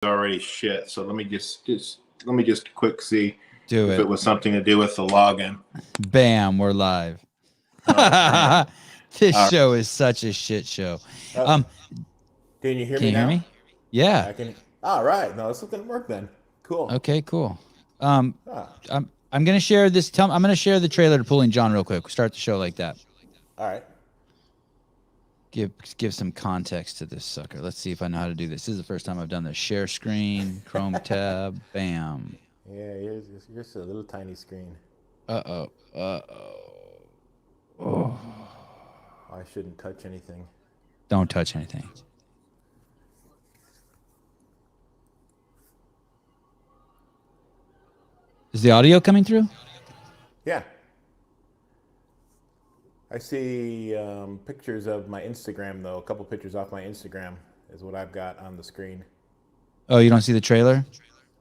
already shit. So let me just quick see Do if it. it was something to do with the login. Bam, we're live. Oh, This show is such a shit show. can you hear Can me you hear now? me? Yeah. I can. All right. No, this is gonna work then. Cool. Okay, cool. Ah, I'm gonna share this. I'm gonna share the trailer to Pulling John real quick. We'll start the show like that. all right. Give some context to this sucker. Let's see if I know how to do this. This is the first time I've done this. Share screen, Chrome tab, bam. Yeah, here's a little tiny screen. Oh. I shouldn't touch anything. Don't touch anything. Is the audio coming through? Yeah. I see pictures of my Instagram though. A couple pictures off my Instagram is what I've got on the screen. Oh, you don't see the trailer?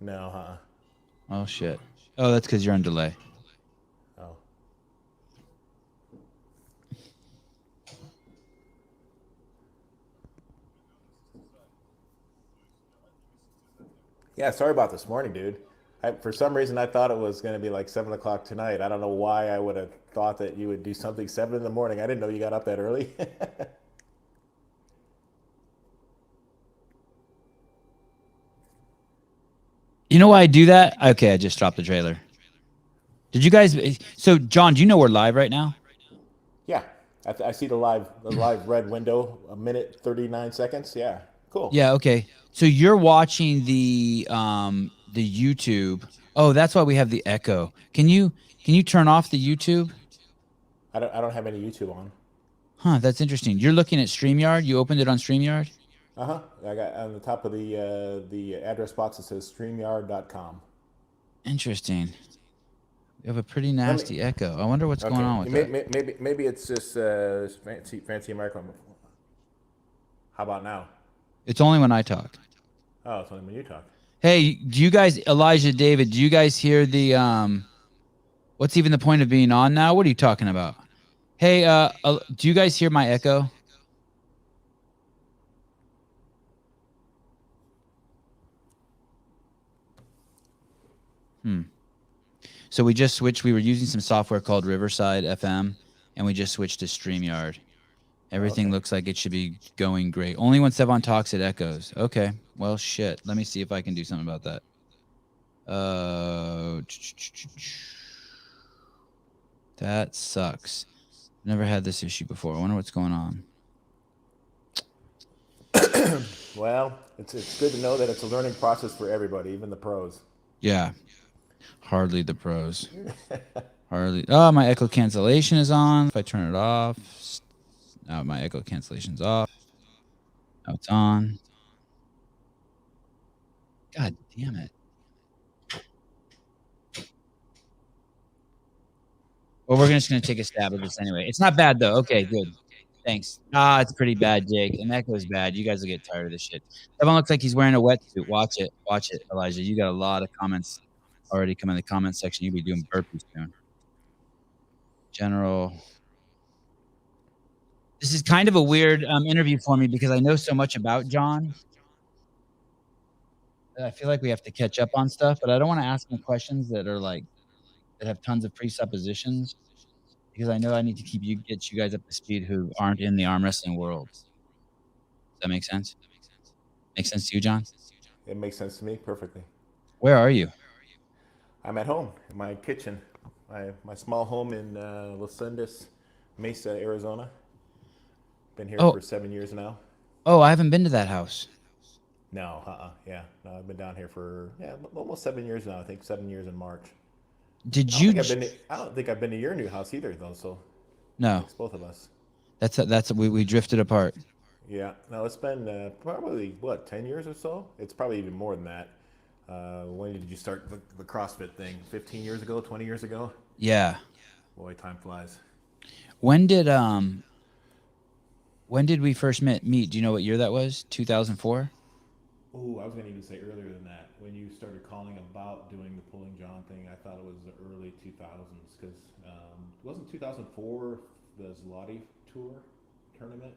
No, huh? Oh shit. Oh, that's because you're on delay. Oh. Yeah, sorry about this morning, dude. For some reason, I thought it was going to be like 7 o'clock tonight. I don't know why I would have thought that you would do something 7 in the morning. I didn't know you got up that early. You know why I do that? Okay, I just dropped the trailer. Did you guys? So, John, do you know we're live right now? Yeah, I see the live red window, 1 minute 39 seconds. Yeah, cool. Yeah. Okay. So you're watching the YouTube. Oh, that's why we have the echo. Can you turn off the YouTube? I don't have any YouTube on. Huh. That's interesting. You're looking at StreamYard. You opened it on StreamYard. I got on the top of the address box. It says streamyard.com. Interesting. You have a pretty nasty echo. I wonder what's going on with that. Maybe it's just fancy microphone. How about now? It's only when I talk. Oh, it's only when you talk. Hey, do you guys, Elijah, David, do you guys hear the what's even the point of being on now? What are you talking about? Hey, do you guys hear my echo? So we just switched. We were using some software called Riverside FM, and we just switched to StreamYard. Everything looks like it should be going great. Only when Sevan talks, it echoes. Okay. Well, shit. Let me see if I can do something about that. That sucks. Never had this issue before. I wonder what's going on. Well, it's good to know that it's a learning process for everybody, even the pros. Yeah. Hardly the pros. Hardly. Oh, my echo cancellation is on. If I turn it off. Now my echo cancellation's off. Now it's on. God damn it. Well, we're just going to take a stab at this anyway. It's not bad, though. Okay, good. Thanks. It's pretty bad, Jake. And echo's bad. You guys will get tired of this shit. Everyone looks like he's wearing a wetsuit. Watch it. Watch it, Elijah. You got a lot of comments already come in the comment section. You'll be doing burpees soon. General. This is kind of a weird interview for me because I know so much about John. I feel like we have to catch up on stuff, but I don't want to ask him questions that are like that have tons of presuppositions because I know I need to get you guys up to speed who aren't in the arm wrestling world. Does that make sense? Make sense to you, John? It makes sense to me perfectly. Where are you? I'm at home in my kitchen, my small home in Los Andes, Mesa, Arizona. Been here for 7 years now. Oh, I haven't been to that house. No, yeah, no, I've been down here for almost 7 years now. I think 7 years in March. I don't think I've been to your new house either, though. So no, it's both of us. That's we drifted apart. Yeah, no, it's been probably 10 years or so. It's probably even more than that. When did you start the CrossFit thing? 15 years ago, 20 years ago? Yeah. Boy, time flies. When did we first meet? Do you know what year that was? 2004? Oh, I was going to even say earlier than that. When you started calling about doing the Pulling John thing, I thought it was the early 2000s because wasn't 2004 the Zloty Tour tournament?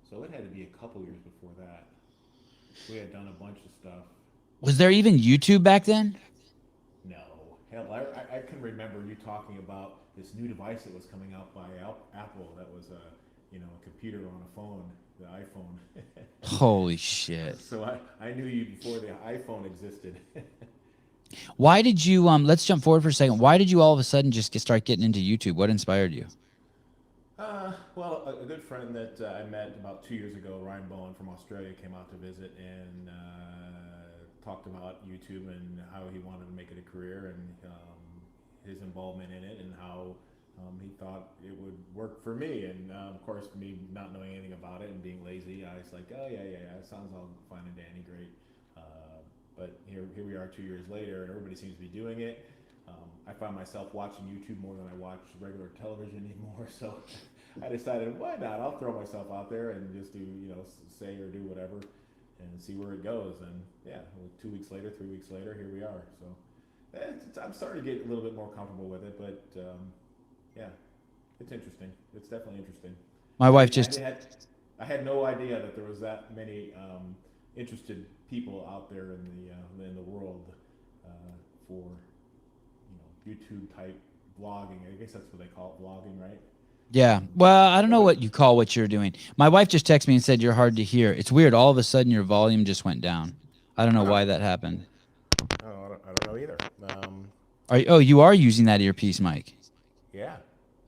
So it had to be a couple years before that. We had done a bunch of stuff Was there even YouTube back then? No. Hell, I can remember you talking about this new device that was coming out by Apple that was a computer on a phone, the iPhone. Holy shit. So I knew you before the iPhone existed. Why did you let's jump forward for a second. Why did you all of a sudden just start getting into YouTube? What inspired you? Well, a good friend that I met about 2 years ago, Ryan Bowen from Australia, came out to visit and talked about YouTube and how he wanted to make it a career and his involvement in it and how he thought it would work for me. And of course, me not knowing anything about it and being lazy, I was like, oh, yeah, it sounds all fine and dandy, great. But here we are 2 years later, and everybody seems to be doing it. I find myself watching YouTube more than I watch regular television anymore. So I decided, why not? I'll throw myself out there and just do, say or do whatever and see where it goes. And yeah, 2 weeks later, 3 weeks later, here we are. So I'm starting to get a little bit more comfortable with it, but yeah, it's interesting. It's definitely interesting. My wife just I had no idea that there was that many interested people out there in the world for YouTube type vlogging. I guess that's what they call it, vlogging, right? Yeah. Well, I don't know what you call what you're doing. My wife just texted me and said you're hard to hear. It's weird. All of a sudden, your volume just went down. I don't know why that happened. Oh, I don't know either. You are using that earpiece, Mike. Yeah.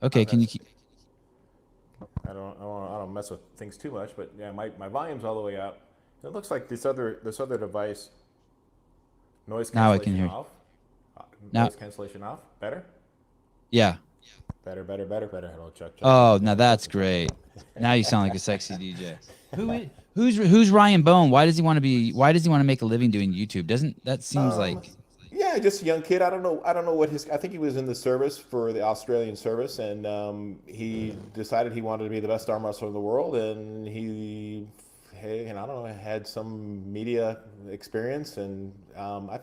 Okay. Can you keep? I don't mess with things too much, but yeah, my volume's all the way up. It looks like this other device noise Now I cancellation can hear. off. Now- Noise cancellation off. Better. Yeah. Better. Hello, check. Oh, now that's great. Now you sound like a sexy DJ. Who's Ryan Bone? Why does he want to make a living doing YouTube? Doesn't that seems like Yeah, just a young kid. I don't know what his. I think he was in the service for the Australian service, and he decided he wanted to be the best arm wrestler in the world, and I don't know, had some media experience, and I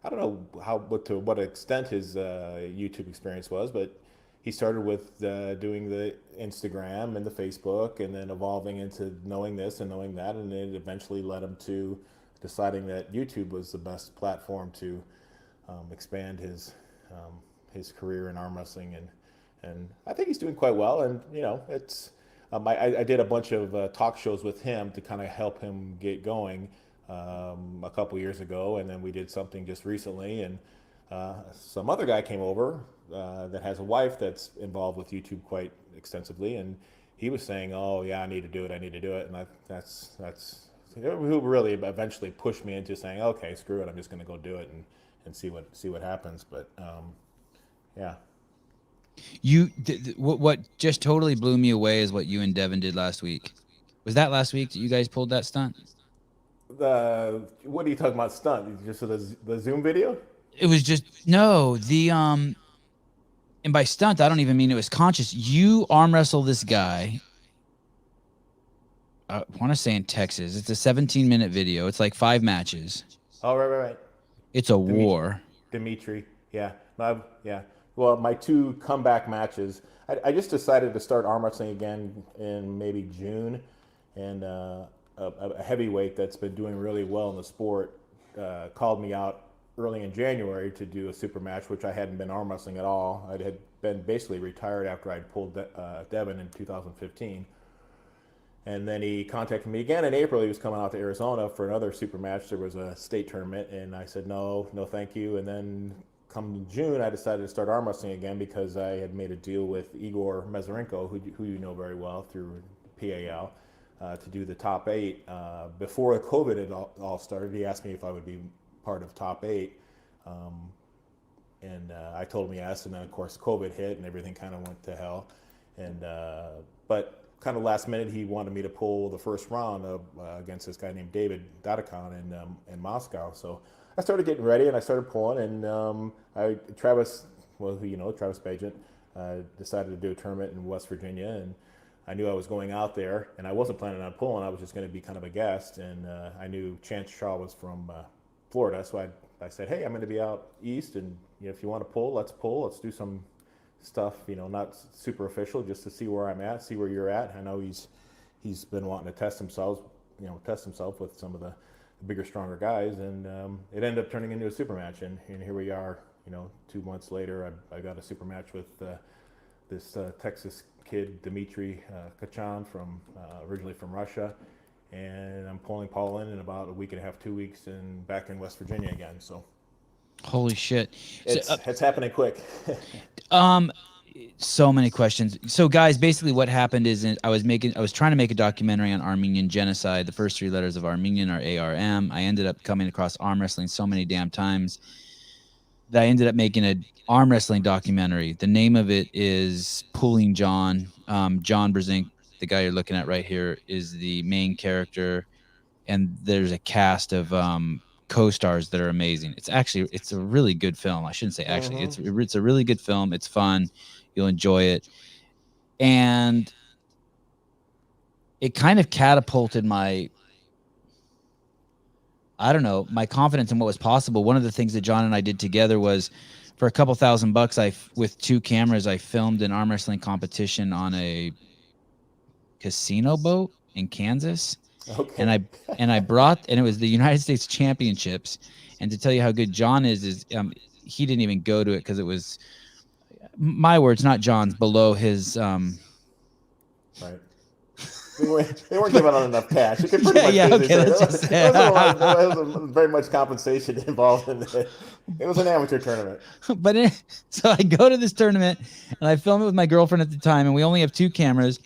don't know to what extent his YouTube experience was, but he started with doing the Instagram and the Facebook, and then evolving into knowing this and knowing that, and it eventually led him to deciding that YouTube was the best platform to expand his career in arm wrestling, and I think he's doing quite well. And it's I did a bunch of talk shows with him to kind of help him get going a couple years ago, and then we did something just recently, and some other guy came over that has a wife that's involved with YouTube quite extensively, and he was saying, "Oh yeah, I need to do it," and that's who really eventually pushed me into saying, "Okay, screw it, I'm just going to go do it and see what happens." But yeah. What just totally blew me away is what you and Devin did last week. Was that last week that you guys pulled that stunt? What are you talking about, stunt? Just the Zoom video? It was just no and by stunt I don't even mean it was conscious. You arm wrestle this guy. I want to say in Texas. It's a 17-minute video. It's like 5 matches. Oh, right. It's a war. Dimitri, yeah. Yeah. Well, my 2 comeback matches, I just decided to start arm wrestling again in maybe June, and a heavyweight that's been doing really well in the sport called me out early in January to do a super match, which I hadn't been arm wrestling at all. I had been basically retired after I'd pulled Devin in 2015. And then he contacted me again in April. He was coming out to Arizona for another super match. There was a state tournament, and I said, no, thank you. And then come June, I decided to start arm wrestling again because I had made a deal with Igor Mazarenko, who you know very well through PAL, to do the top 8. Before COVID had all started, he asked me if I would be part of top 8. And I told him yes, and then of course COVID hit and everything kind of went to hell. And but kind of last minute, he wanted me to pull the first round against this guy named David Dadakon in Moscow. So I started getting ready, and I started pulling, and Travis Bagent, decided to do a tournament in West Virginia, and I knew I was going out there, and I wasn't planning on pulling. I was just going to be kind of a guest, and I knew Chance Shaw was from Florida, so I said, hey, I'm going to be out east, and if you want to pull, let's do some stuff, not super official, just to see where I'm at, see where you're at. I know he's been wanting to test himself with some of the bigger, stronger guys, and it ended up turning into a super match, and here we are. 2 months later, I got a super match with this Texas kid, Dmitry Kachan, from originally from Russia, and I'm pulling Paul in about a week and a half, 2 weeks, and back in West Virginia again. So Holy shit. it's happening quick. So many questions. So guys, basically what happened is I was trying to make a documentary on Armenian genocide. The first three letters of Armenian are ARM. I ended up coming across arm wrestling so many damn times that I ended up making an arm wrestling documentary. The name of it is Pulling John. John Brzenk, the guy you're looking at right here, is the main character, and there's a cast of co-stars that are amazing. It's a really good film. I shouldn't say actually. It's a really good film. It's fun. You'll enjoy it. And it kind of catapulted my confidence in what was possible. One of the things that John and I did together was, for a couple $1,000, with 2 cameras, I filmed an arm wrestling competition on a casino boat in Kansas. Okay. And it was the United States Championships. And to tell you how good John is he didn't even go to it because it was, my words, not John's, below his right. They weren't giving out enough cash. You could pretty much there wasn't very much compensation involved in it. It was an amateur tournament. So I go to this tournament and I film it with my girlfriend at the time, and we only have 2 cameras.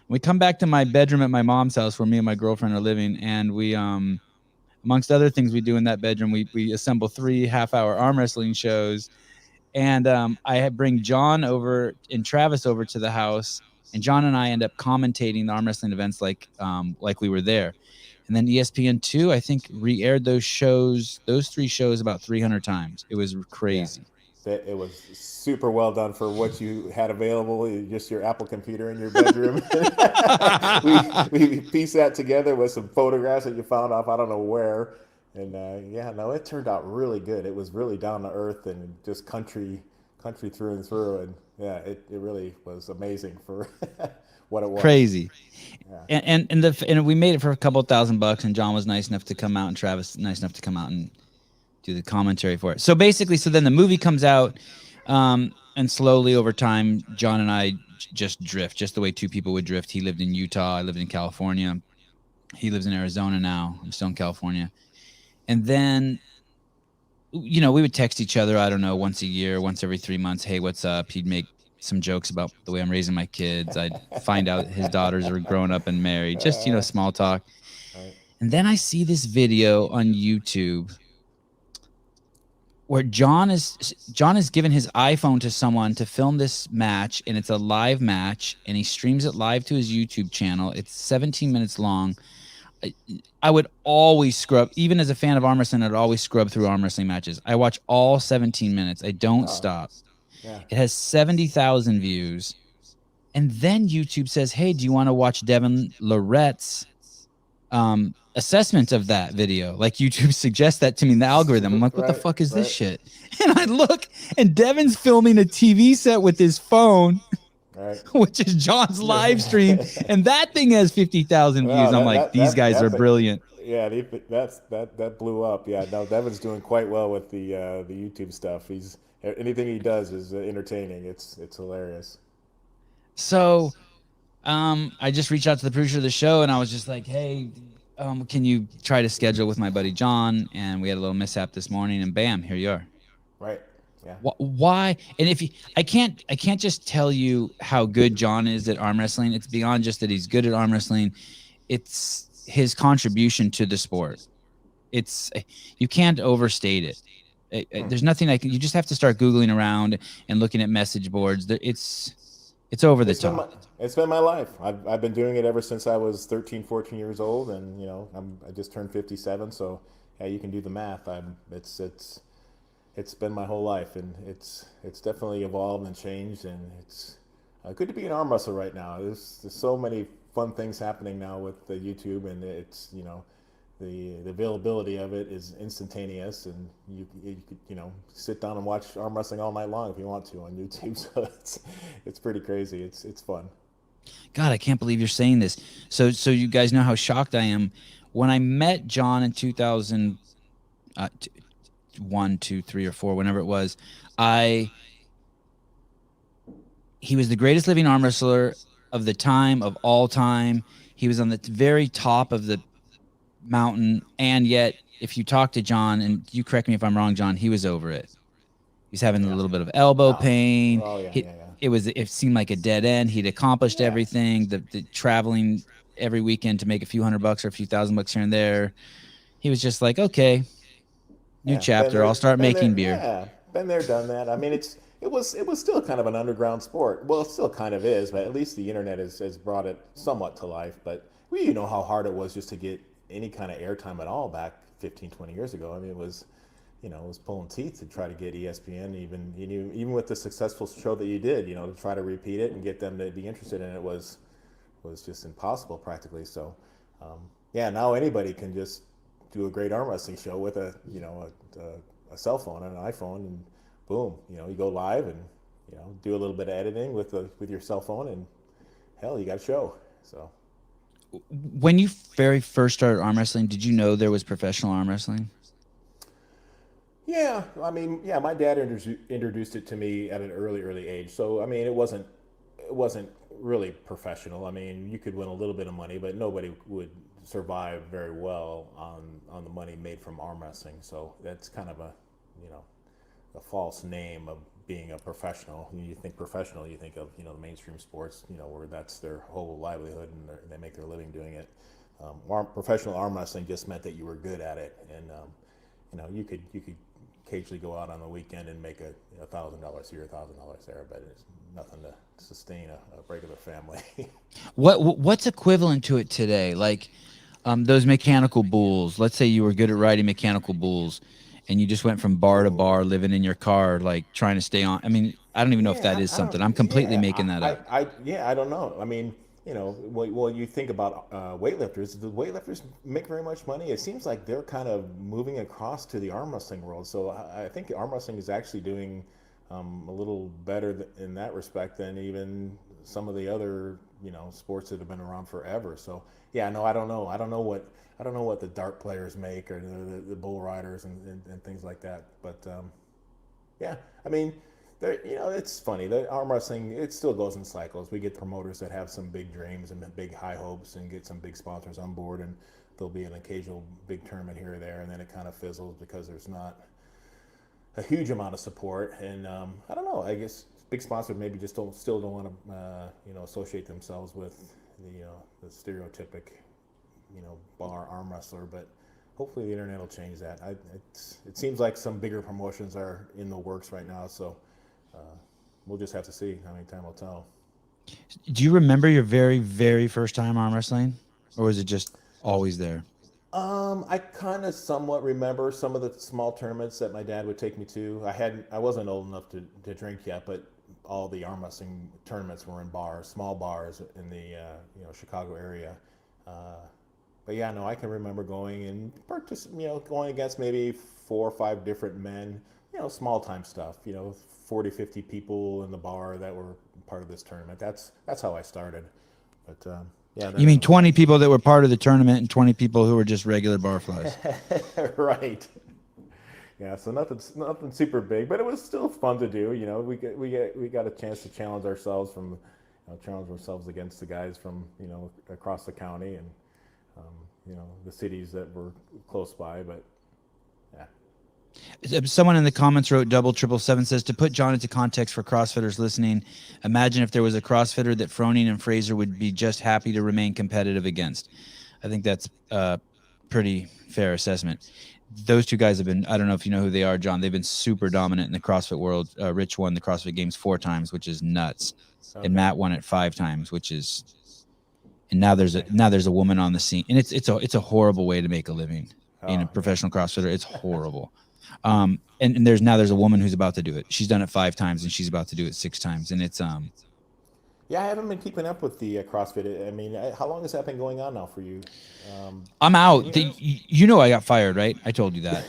We come back to my bedroom at my mom's house where me and my girlfriend are living, and we amongst other things we do in that bedroom, we assemble 3 half-hour arm wrestling shows. And I bring John over and Travis over to the house, and John and I end up commentating the arm wrestling events like we were there. And then ESPN2, I think, re-aired those 3 shows about 300 times. It was crazy. Yeah. It was super well done for what you had available, just your Apple computer in your bedroom. we pieced that together with some photographs that you found off I don't know where. And it turned out really good. It was really down to earth and just country through and through. And yeah, it really was amazing for what it was. Crazy. Yeah. And we made it for a couple $1,000, and John was nice enough to come out, and Travis nice enough to come out and do the commentary for it. So basically, then the movie comes out, and slowly over time, John and I just drift, just the way 2 people would drift. He lived in Utah. I lived in California. He lives in Arizona now. I'm still in California. And then, we would text each other, I don't know, once a year, once every 3 months. Hey, what's up? He'd make some jokes about the way I'm raising my kids. I'd find out his daughters are grown up and married. Just, small talk. Right. And then I see this video on YouTube where John has given his iPhone to someone to film this match, and it's a live match, and he streams it live to his YouTube channel. It's 17 minutes long. I would always scrub, even as a fan of arm wrestling, I'd always scrub through arm wrestling matches. I watch all 17 minutes. I don't stop. Yeah. It has 70,000 views. And then YouTube says, hey, do you want to watch Devin Lorette's assessment of that video? Like, YouTube suggests that to me in the algorithm. I'm like, what the fuck is this shit? And I look, and Devin's filming a TV set with his phone. Right. Which is John's live stream, and that thing has 50,000 views. I'm like, these guys are brilliant. Yeah, that blew up. Yeah, no, Devin's doing quite well with the YouTube stuff. Anything he does is entertaining. It's hilarious. So, I just reached out to the producer of the show, and I was just like, hey, can you try to schedule with my buddy John? And we had a little mishap this morning, and bam, here you are. Right. Yeah. Why? And I can't just tell you how good John is at arm wrestling. It's beyond just that he's good at arm wrestling. It's his contribution to the sport. You can't overstate it. There's nothing you just have to start Googling around and looking at message boards. It's over the top. It's been my life. I've been doing it ever since I was 13, 14 years old, and I just turned 57. So yeah, you can do the math. It's been my whole life, and it's definitely evolved and changed, and it's good to be an arm wrestler right now. There's so many fun things happening now with the YouTube, and it's the availability of it is instantaneous, and you could sit down and watch arm wrestling all night long if you want to on YouTube. So it's pretty crazy. It's fun. God, I can't believe you're saying this. So you guys know how shocked I am. when I met John in 2001, 2, 3, or 4, whenever it was, he was the greatest living arm wrestler of the time, of all time. He was on the very top of the mountain, and yet if you talk to John, and you correct me if I'm wrong, John, he was over it. He's having a Yeah. little bit of elbow Oh, pain. oh yeah, yeah, yeah. It seemed like a dead end. He'd accomplished Yeah. everything. The traveling every weekend to make a few $100 or a few $1,000 here and there. He was just like, okay, new Yeah, chapter. I'll start making beer. Yeah, been there, done that. I mean, it was still kind of an underground sport. Well, it still kind of is, but at least the internet has brought it somewhat to life. But you know how hard it was just to get any kind of airtime at all back 15, 20 years ago. I mean, it was pulling teeth to try to get ESPN, even with the successful show that you did, to try to repeat it and get them to be interested in it was just impossible practically. So, yeah, now anybody can just do a great arm wrestling show with a cell phone and an iPhone, and boom, you go live and do a little bit of editing with your cell phone, and hell, you got a show. So, when you very first started arm wrestling, did you know there was professional arm wrestling? yeah, I mean, yeah, my dad introduced it to me at an early age. So, I mean, it wasn't really professional. I mean, you could win a little bit of money, but nobody would survive very well on the money made from arm wrestling. So that's kind of a false name of being a professional. When you think professional, you think of the mainstream sports, where that's their whole livelihood and they make their living doing it. Professional arm wrestling just meant that you were good at it, and you could occasionally go out on the weekend and make $1,000 here, $1,000 there, but it's nothing to sustain a regular family. What's equivalent to it today? Like those mechanical bulls. Let's say you were good at riding mechanical bulls, and you just went from bar to bar, living in your car, like trying to stay on. I mean, I don't even know if that is something. I'm completely making that up. I don't know. I mean, well, you think about weightlifters. The weightlifters make very much money. It seems like they're kind of moving across to the arm wrestling world. So I think arm wrestling is actually doing a little better in that respect than even some of the other sports that have been around forever. So yeah, no, I don't know. I don't know what the dart players make, or the bull riders and things like that. But yeah, I mean, it's funny. The arm wrestling, it still goes in cycles. We get promoters that have some big dreams and big high hopes and get some big sponsors on board, and there'll be an occasional big tournament here or there, and then it kind of fizzles because there's not a huge amount of support. And I don't know. I guess big sponsors maybe just still don't want to associate themselves with the stereotypic bar arm wrestler, but hopefully the internet will change that. It seems like some bigger promotions are in the works right now, so we'll just have to see. I mean, time will tell. Do you remember your very, very first time arm wrestling, or was it just always there? I kind of somewhat remember some of the small tournaments that my dad would take me to. I wasn't old enough to drink yet, but all the arm wrestling tournaments were in bars, small bars in the Chicago area. But yeah, no, I can remember going and going against maybe 4 or 5 different men, small time stuff, 40, 50 people in the bar that were part of this tournament. That's how I started. But yeah. You mean 20 people that were part of the tournament and 20 people who were just regular barflies? Right. Yeah, so nothing super big, but it was still fun to do. We got a chance to challenge ourselves against the guys from across the county and the cities that were close by. But yeah. Someone in the comments wrote 777 says, to put John into context for CrossFitters listening, imagine if there was a CrossFitter that Froning and Fraser would be just happy to remain competitive against. I think that's a pretty fair assessment. Those two guys have been, I don't know if you know who they are, John. They've been super dominant in the CrossFit world. Rich won the CrossFit Games 4 times, which is nuts. Okay. And Matt won it 5 times, which is, and now there's a woman on the scene, and it's a horrible way to make a living being a professional CrossFitter. It's horrible. And there's a woman who's about to do it. She's done it 5 times, and she's about to do it 6 times, and it's Yeah, I haven't been keeping up with the CrossFit. I mean, how long has that been going on now for you? I'm out. I got fired, right? I told you that.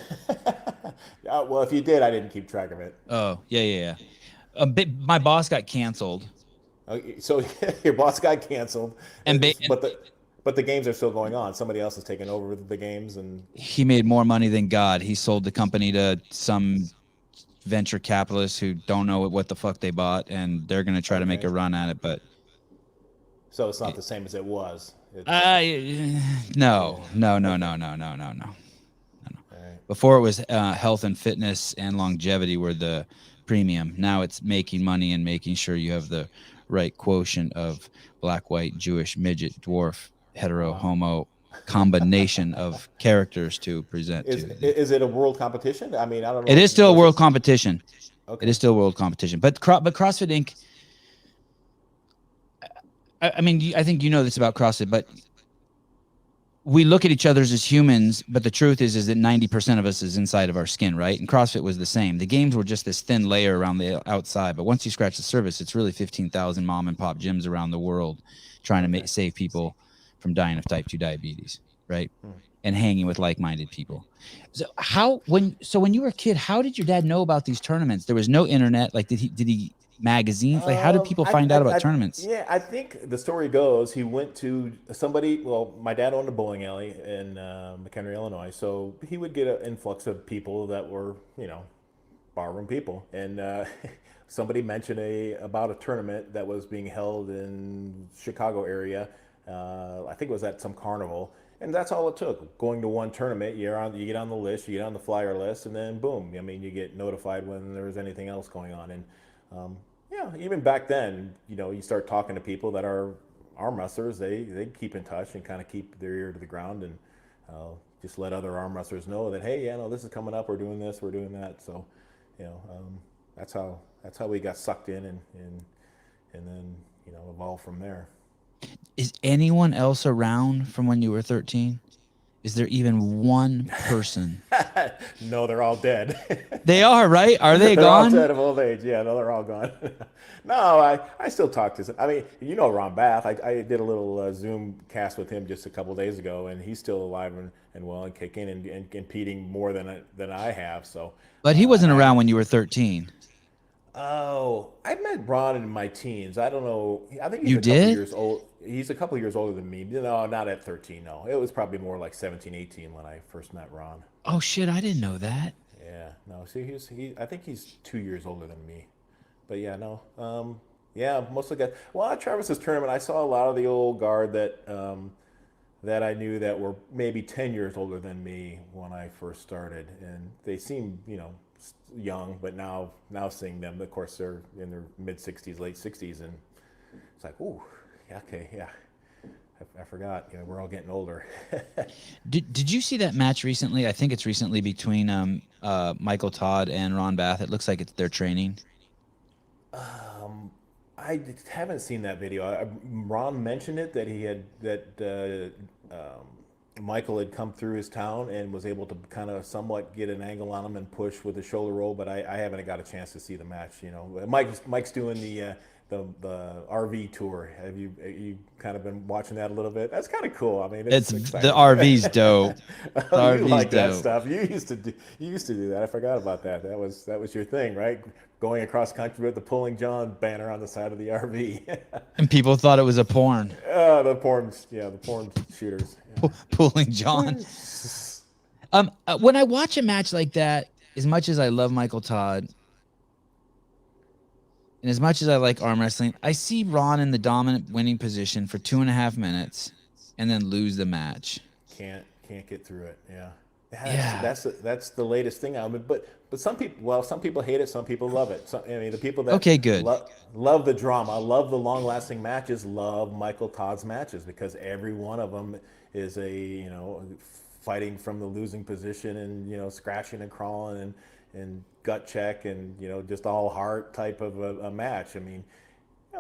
Well, if you did, I didn't keep track of it. Oh, yeah. My boss got canceled. Okay, so your boss got canceled, but But the games are still going on. Somebody else is taking over the games, and He made more money than God. He sold the company to some venture capitalists who don't know what the fuck they bought, and they're going to try to make a run at it. But so it's not the same as it was. It's, no. right. Before it was health and fitness and longevity were the premium. Now it's making money and making sure you have the right quotient of black, white, Jewish, midget, dwarf, hetero, homo combination of characters to present. Is it a world competition? I mean, I don't know. It is still a world competition. Okay. It is still a world competition. But CrossFit Inc. I mean, I think you know this about CrossFit, but we look at each other as humans, but the truth is that 90% of us is inside of our skin, right? And CrossFit was the same. The games were just this thin layer around the outside, but once you scratch the surface, it's really 15,000 mom and pop gyms around the world trying to save people from dying of type 2 diabetes, right? And hanging with like-minded people. So when you were a kid, how did your dad know about these tournaments? There was no internet. Like, did he magazines? Like, how did people find out about tournaments? Yeah, I think the story goes he went to somebody. Well, my dad owned a bowling alley in McHenry, Illinois, so he would get an influx of people that were, barroom people, and somebody mentioned about a tournament that was being held in Chicago area. I think it was at some carnival. And that's all it took. Going to one tournament, you get on the list, you get on the flyer list, and then boom. I mean, you get notified when there's anything else going on. And even back then, you start talking to people that are arm wrestlers. They keep in touch and kind of keep their ear to the ground and just let other arm wrestlers know that, hey, this is coming up. We're doing this. We're doing that. So, that's how we got sucked in and then evolved from there. Is anyone else around from when you were 13? Is there even one person? No, they're all dead. They are, right? Are they gone? They're all dead of old age. Yeah, no, they're all gone. No, I still talk to some. I mean, Ron Bath. I did a little Zoom cast with him just a couple days ago, and he's still alive and well and kicking and competing more than I have. So, but he wasn't around when you were 13. Oh, I met Ron in my teens. I don't know. I think he's You a couple did? years old. He's a couple years older than me. No, not at 13. No, it was probably more like 17, 18 when I first met Ron. Oh shit, I didn't know that. Yeah, no. See, I think he's 2 years older than me. But yeah, no. Yeah, mostly guys. Well, at Travis's tournament, I saw a lot of the old guard that I knew that were maybe 10 years older than me when I first started, and they seemed, young, but now seeing them, of course, they're in their mid 60s, late 60s, and it's like, ooh, okay, yeah, I forgot. We're all getting older. Did you see that match recently? I think it's recently between Michael Todd and Ron Bath. It looks like they're training. I haven't seen that video. Ron mentioned it that Michael had come through his town and was able to kind of somewhat get an angle on him and push with the shoulder roll, but I haven't got a chance to see the match. Mike's doing the RV tour. Have you kind of been watching that a little bit? That's kind of cool. I mean, it's exciting. The RV's dope. Oh, you like that stuff. You used to do that. I forgot about that. That was your thing, right? Going across country with the Pulling John banner on the side of the RV. And people thought it was a porn. The porn shooters. Yeah. Pulling John. When I watch a match like that, as much as I love Michael Todd, and as much as I like arm wrestling, I see Ron in the dominant winning position for 2.5 minutes and then lose the match. Can't get through it. Yeah. That's the latest thing. But some people hate it. Some people love it. The people that love the drama, love the long-lasting matches, love Michael Todd's matches because every one of them is fighting from the losing position and scratching and crawling and gut check and just all heart type of a match. I mean,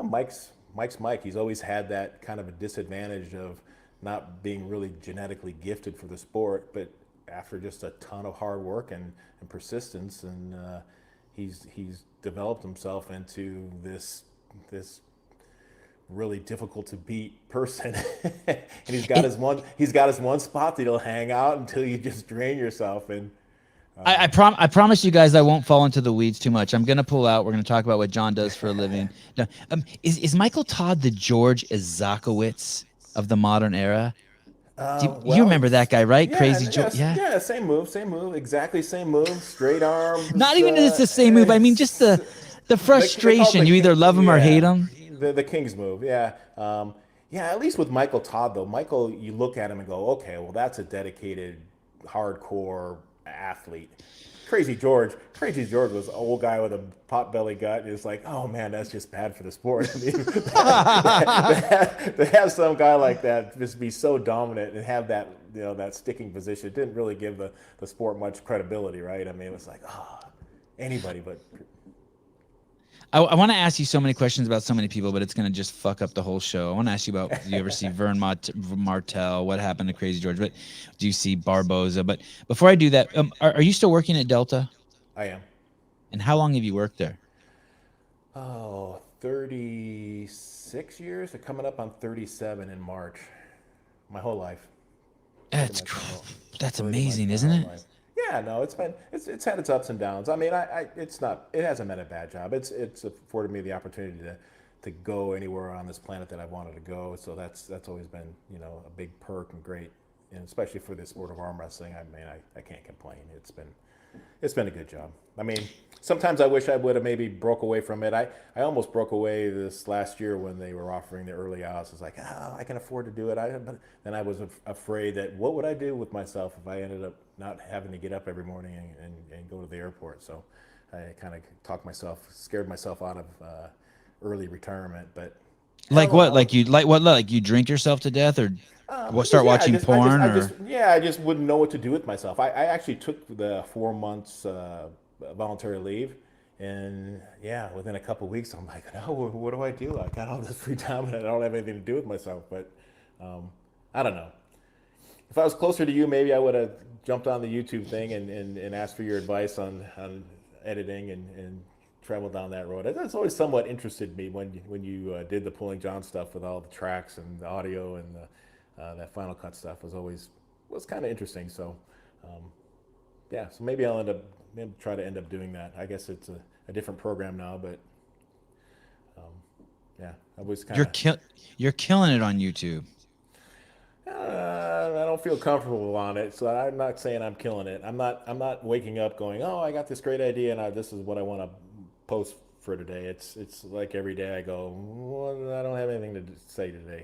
Mike's Mike. He's always had that kind of a disadvantage of not being really genetically gifted for the sport, but after just a ton of hard work and persistence, and he's developed himself into this really difficult to beat person. And he's got his one spot that he'll hang out until you just drain yourself. And I promise you guys I won't fall into the weeds too much. I'm gonna pull out. We're gonna talk about what John does for a living. Is Michael Todd the George Izakowicz of the modern era. You Well, remember that guy, right? yeah, Crazy George. yes, Yeah. yeah, same move, exactly same move, straight Not arms. even just the same move. I mean, just the They call it frustration. You either love him or hate him. the King's move. Yeah, yeah. At least with Michael Todd though, Michael, you look at him and go, okay, well that's a dedicated, hardcore athlete. Crazy George was an old guy with a pot belly gut. And it's like, oh man, that's just bad for the sport. I mean, to have some guy like that just be so dominant and have that, that sticking position, it didn't really give the sport much credibility, right? I mean, it was like, anybody but. I want to ask you so many questions about so many people, but it's going to just fuck up the whole show. I want to ask you about, do you ever see Vern Martell? What happened to Crazy George? But do you see Barboza? But before I do that, are you still working at Delta? I am. And how long have you worked there? Oh, 36 years. They're coming up on 37 in March. My whole life. That's amazing, isn't it? Life. Yeah, no, it's had its ups and downs. I mean, it hasn't been a bad job. It's afforded me the opportunity to go anywhere on this planet that I wanted to go. So that's always been, a big perk and great, and especially for the sport of arm wrestling. I mean, I can't complain. It's been a good job. I mean, sometimes I wish I would have maybe broke away from it. I almost broke away this last year when they were offering the early outs. It's like, I can afford to do it. But then I was afraid that what would I do with myself if I ended up not having to get up every morning and go to the airport. So I kind of scared myself out of early retirement. But like what? Like you drink yourself to death, or start watching porn? I just wouldn't know what to do with myself. I actually took the 4 months voluntary leave, and within a couple of weeks, I'm like, no, what do I do? I got all this free time, and I don't have anything to do with myself. But I don't know. If I was closer to you, maybe I would have jumped on the YouTube thing and asked for your advice on editing and travel down that road. That's always somewhat interested me when you did the Pulling John stuff with all the tracks and the audio and that Final Cut stuff was kind of interesting. So so maybe I'll try to end up doing that. I guess it's a different program now, but I was kind of you're killing it on YouTube. I don't feel comfortable on it, so I'm not saying I'm killing it. I'm not waking up going, I got this great idea and this is what I want to post for today. It's like every day I go, well, I don't have anything to say today.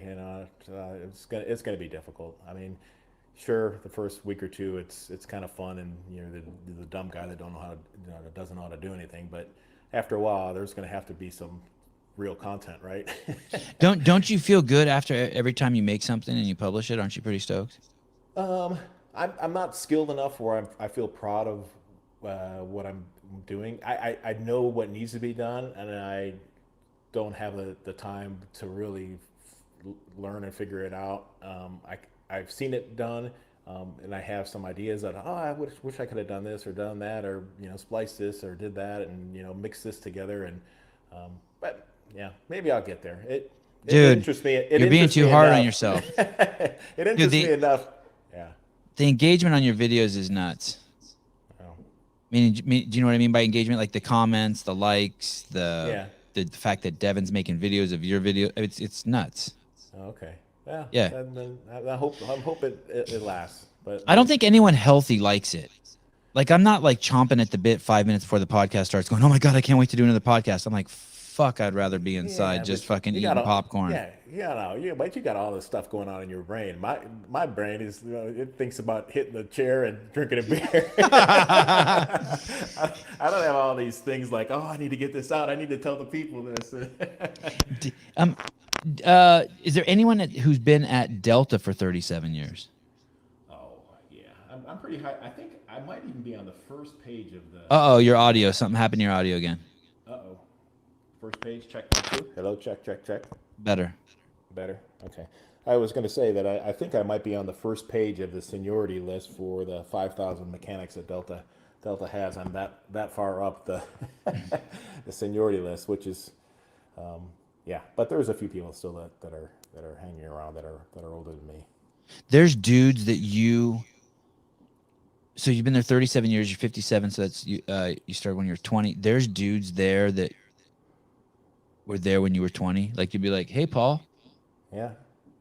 It's gonna be difficult. I mean, sure, the first week or two it's kind of fun, and the dumb guy that doesn't know how to do anything. But after a while, there's gonna have to be some real content, right? Don't you feel good after every time you make something and you publish it? Aren't you pretty stoked? I'm not skilled enough where I feel proud of what I'm doing. I know what needs to be done, and I don't have the time to really learn and figure it out. I've seen it done, and I have some ideas that I wish I could have done this or done that, or splice this or did that, and mix this together. And but maybe I'll get there. It interests me. You're being too hard on yourself. It interests me enough. Yeah. The engagement on your videos is nuts. Meaning, do you know what I mean by engagement? Like the comments, the likes, the fact that Devin's making videos of your video. It's nuts. Okay. Yeah. Yeah. I hope it lasts. But I don't think anyone healthy likes it. Like, I'm not like chomping at the bit 5 minutes before the podcast starts going, oh my God, I can't wait to do another podcast. I'm like, fuck, I'd rather be inside just fucking eating popcorn. But you got all this stuff going on in your brain. My brain is, it thinks about hitting the chair and drinking a beer. I don't have all these things like, I need to get this out. I need to tell the people this. Is there anyone who's been at Delta for 37 years? Oh, yeah. I'm pretty high. I think I might even be on the first page of the... Uh-oh, your audio. Something happened to your audio again. Uh-oh. First page, check 1, 2. Hello, check. Better. Okay. I was going to say that I think I might be on the first page of the seniority list for the 5,000 mechanics that Delta has. I'm that far up the the seniority list, which is, But there's a few people still that are hanging around that are older than me. There's dudes that So you've been there 37 years. You're 57, so that's you started when you were 20. There's dudes there that were there when you were 20. Like, you'd be like, hey, Paul. Yeah.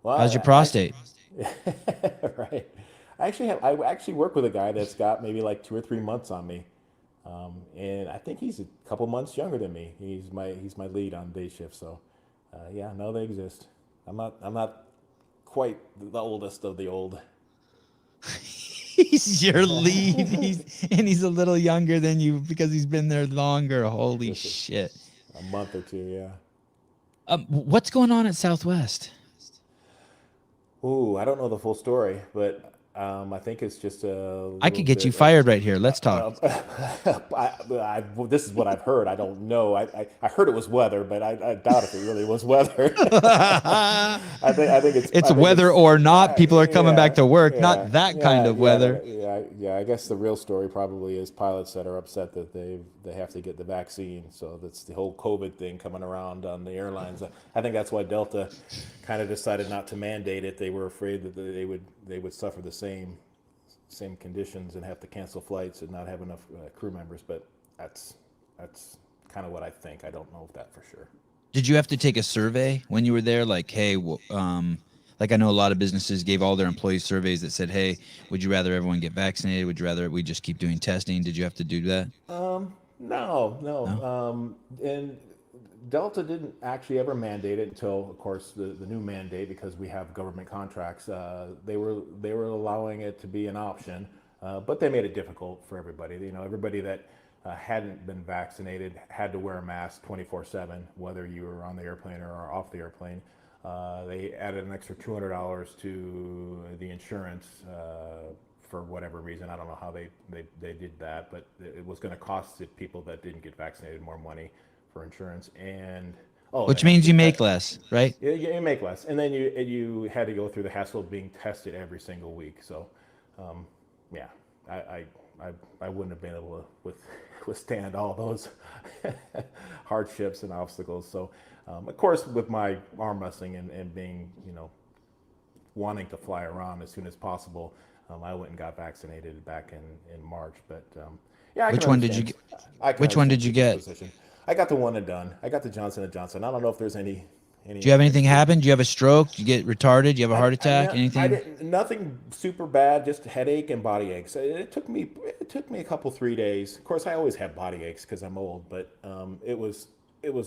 Well, How's your I actually, prostate? right. I actually work with a guy that's got maybe like 2 or 3 months on me, and I think he's a couple months younger than me. He's my lead on day shift. So, yeah, no, they exist. I'm not quite the oldest of the old. He's your lead. He's a little younger than you because he's been there longer. Holy Just shit. a month or two, yeah. What's going on at Southwest? Ooh, I don't know the full story, but I think it's just a I little could get you bit of. fired right here. Let's talk. This is what I've heard. I don't know. I heard it was weather, but I doubt if it really was weather. I think it's. It's I think weather it's. or not. People are coming back Yeah, to work. yeah, Not that kind yeah, of yeah, weather. yeah. I guess the real story probably is pilots that are upset that they have to get the vaccine. So that's the whole COVID thing coming around on the airlines. I think that's why Delta kind of decided not to mandate it. They were afraid that they would suffer the same conditions and have to cancel flights and not have enough crew members. But that's kind of what I think. I don't know if that for sure. Did you have to take a survey when you were there? Like, hey, like I know a lot of businesses gave all their employees surveys that said, hey, would you rather everyone get vaccinated? Would you rather we just keep doing testing? Did you have to do that? No, No. no. And Delta didn't actually ever mandate it until, of course, the new mandate, because we have government contracts. They were allowing it to be an option, but they made it difficult for everybody. Everybody that hadn't been vaccinated had to wear a mask 24/7, whether you were on the airplane or off the airplane. They added an extra $200 to the insurance for whatever reason. I don't know how they did that, but it was going to cost the people that didn't get vaccinated more money for insurance. And Which means you make less, right? you make less, and then you had to go through the hassle of being tested every single week. So, yeah, I wouldn't have been able to withstand all those hardships and obstacles. So, of course, with my arm wrestling and being, wanting to fly around as soon as possible, I went and got vaccinated back in March. But yeah, I Which can one did you understand. get? I can Which one understand did you people's get? position. I got the one and done. I got the Johnson and Johnson. I don't know if there's any. Do you have anything happen? Do you have a stroke? Do you get retarded? Do you have a heart attack? I Anything? didn't. Nothing super bad. Just headache and body aches. It took me a couple 3 days. Of course, I always have body aches because I'm old. But it was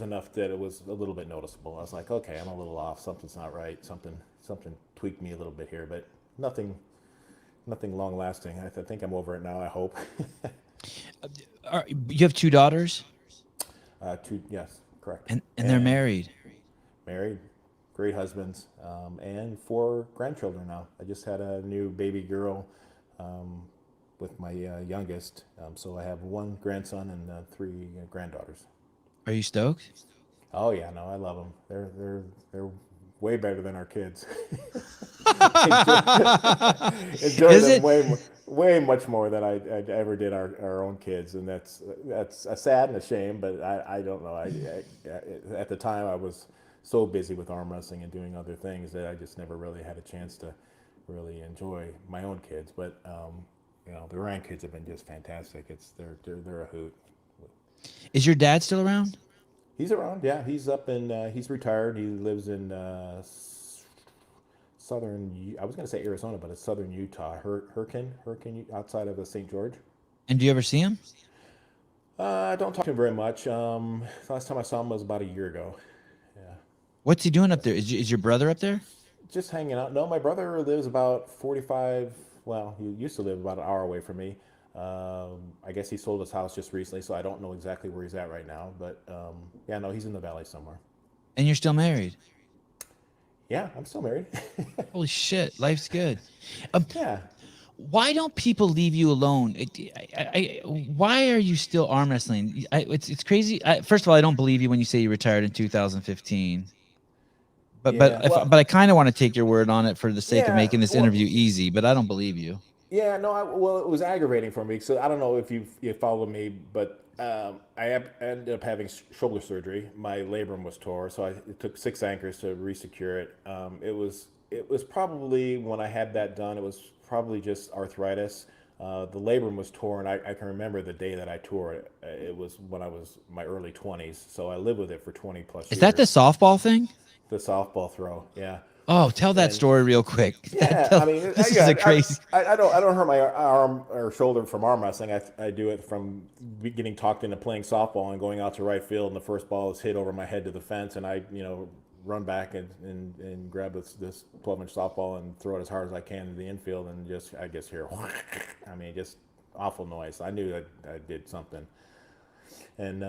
enough that it was a little bit noticeable. I was like, okay, I'm a little off. Something's not right. Something tweaked me a little bit here, but nothing long lasting. I think I'm over it now. I hope. You have two daughters, Yes, correct. and they're married. Married, great husbands, and 4 grandchildren now. I just had a new baby girl with my youngest, so I have 1 grandson and 3 granddaughters. Are you stoked? Oh yeah, no, I love them. They're way better than our kids. Enjoy Is them it? way much more than I ever did our own kids, and that's a sad and a shame. But I don't know. At the time I was so busy with arm wrestling and doing other things that I just never really had a chance to really enjoy my own kids. But the grandkids have been just fantastic. They're a hoot. Is your dad still around? He's around, yeah. He's up in. He's retired. He lives in southern. I was going to say Arizona, but it's southern Utah. Hurricane, outside of St. George. And do you ever see him? I don't talk to him very much. Last time I saw him was about a year ago. Yeah, What's he doing up there? Is your brother up there? just hanging out. No, my brother lives about 45. Well, he used to live about an hour away from me. I guess he sold his house just recently, so I don't know exactly where he's at right now. But yeah, no, he's in the valley somewhere. And you're still married? Yeah, I'm still married. Holy shit, life's good. Yeah. Why don't people leave you alone? Why are you still arm wrestling? It's crazy. First of all, I don't believe you when you say you retired in 2015. But Yeah. but I kind of want to take your word on it for the sake of Yeah. making this Well, interview easy. But I don't believe you. yeah, no, well, it was aggravating for me. So I don't know if you followed me, but ended up having shoulder surgery. My labrum was tore, so it took 6 anchors to resecure it. It was probably when I had that done. It was probably just arthritis. The labrum was torn. I can remember the day that I tore it. It was when I was in my early 20s. So I lived with it for 20 plus Is years. that the softball thing? The softball throw, yeah. Oh, tell that And story real quick. yeah, I mean, This is a crazy. I don't hurt my arm or shoulder from arm wrestling. I do it from getting talked into playing softball and going out to right field, and the first ball is hit over my head to the fence, and I run back and grab this 12-inch softball and throw it as hard as I can to the infield, and just I guess hear, I mean, just awful noise. I knew I did something, and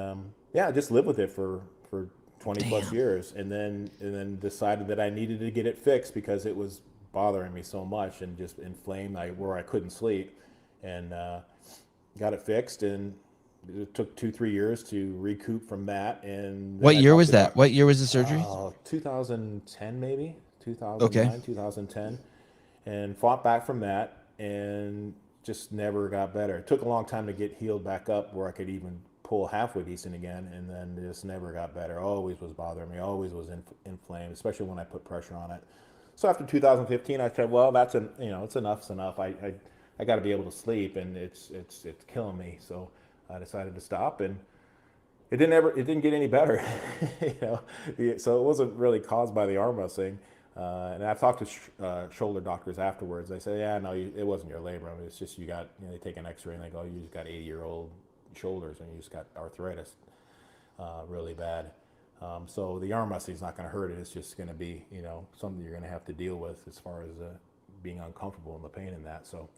yeah, I just lived with it for 20 plus years, and then decided that I needed to get it fixed because it was bothering me so much and just inflamed where I couldn't sleep, and got it fixed, and it took 2-3 years to recoup from that. And What year was that? What year was the surgery? 2010 maybe, Okay. 2009, 2010, and fought back from that and just never got better. It took a long time to get healed back up where I could even pull halfway decent again, and then it just never got better. Always was bothering me, always was inflamed, especially when I put pressure on it. So after 2015, I said, well, it's enough, it's enough. I got to be able to sleep, and it's killing me. So I decided to stop, and it didn't get any better. So it wasn't really caused by the arm wrestling. And I've talked to shoulder doctors afterwards. They say, yeah, no, it wasn't your labrum. It's just they take an X-ray and they go, you just got 80-year-old shoulders and you just got arthritis really bad. So the arm wrestling is not going to hurt it. It's just going to be, something you're going to have to deal with as far as being uncomfortable and the pain in that. So,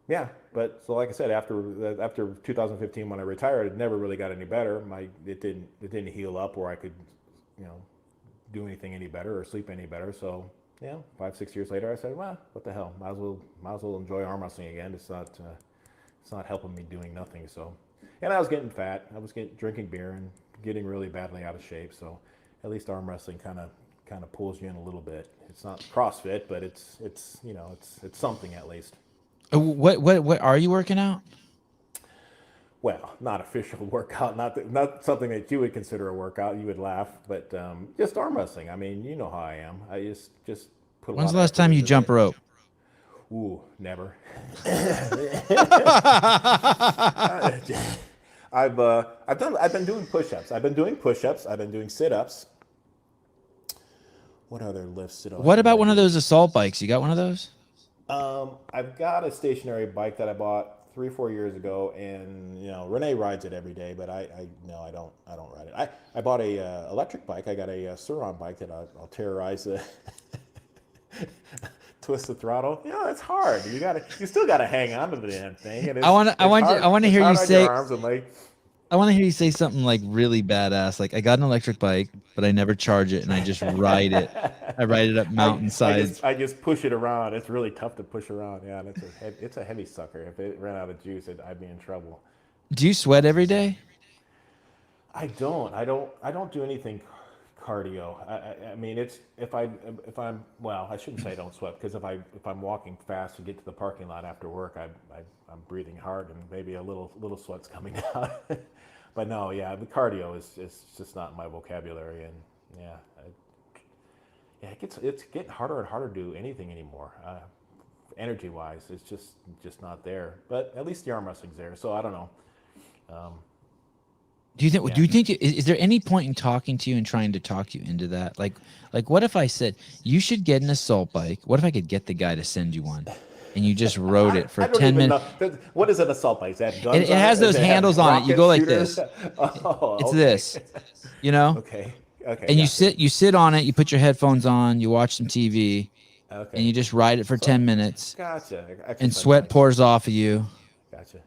yeah. But so like I said, after 2015 when I retired, it never really got any better. It didn't heal up where I could, do anything any better or sleep any better. So, 5-6 years later, I said, well, what the hell? Might as well enjoy arm wrestling again. It's not helping me doing nothing. So, and I was getting fat. I was drinking beer and getting really badly out of shape. So, at least arm wrestling kind of pulls you in a little bit. It's not CrossFit, but it's something at least. What are you working out? Well, not official workout, not something that you would consider a workout. You would laugh, but just arm wrestling. I mean, you know how I am. I just put. When's the last time you jump rope? Ooh, never. I've been doing push-ups. I've been doing sit-ups. What other lifts? What about one of those assault bikes? You got one of those? I've got a stationary bike that I bought 3-4 years ago, and Renee rides it every day, but I don't ride it. I bought a electric bike. I got a Suron bike that I'll terrorize the twist the throttle. It's hard. You still gotta hang on to the damn thing. And I want to hear you say. I want to hear you say something like really badass. Like, I got an electric bike, but I never charge it, and I just ride it. I ride it up mountainsides. I just push it around. It's really tough to push around. Yeah, and it's a heavy sucker. If it ran out of juice, I'd be in trouble. Do you sweat every day? I don't do anything cardio. I mean, it's if I'm well, I shouldn't say I don't sweat, because if I'm walking fast to get to the parking lot after work, I'm breathing hard and maybe a little sweat's coming out. But no, yeah, the cardio is just not in my vocabulary, and it's getting harder and harder to do anything anymore. Energy wise, it's just not there. But at least the arm wrestling's there, so I don't know. Do you think is there any point in talking to you and trying to talk you into that? Like what if I said you should get an assault bike? What if I could get the guy to send you one, and you just rode it for 10 minutes? What is an assault bike? Is that guns it has those handles on it. You go like this. It's this, Okay. And you sit on it. You put your headphones on. You watch some TV. Okay. And you just ride it for 10 minutes. Gotcha. And sweat pours off of you. Gotcha.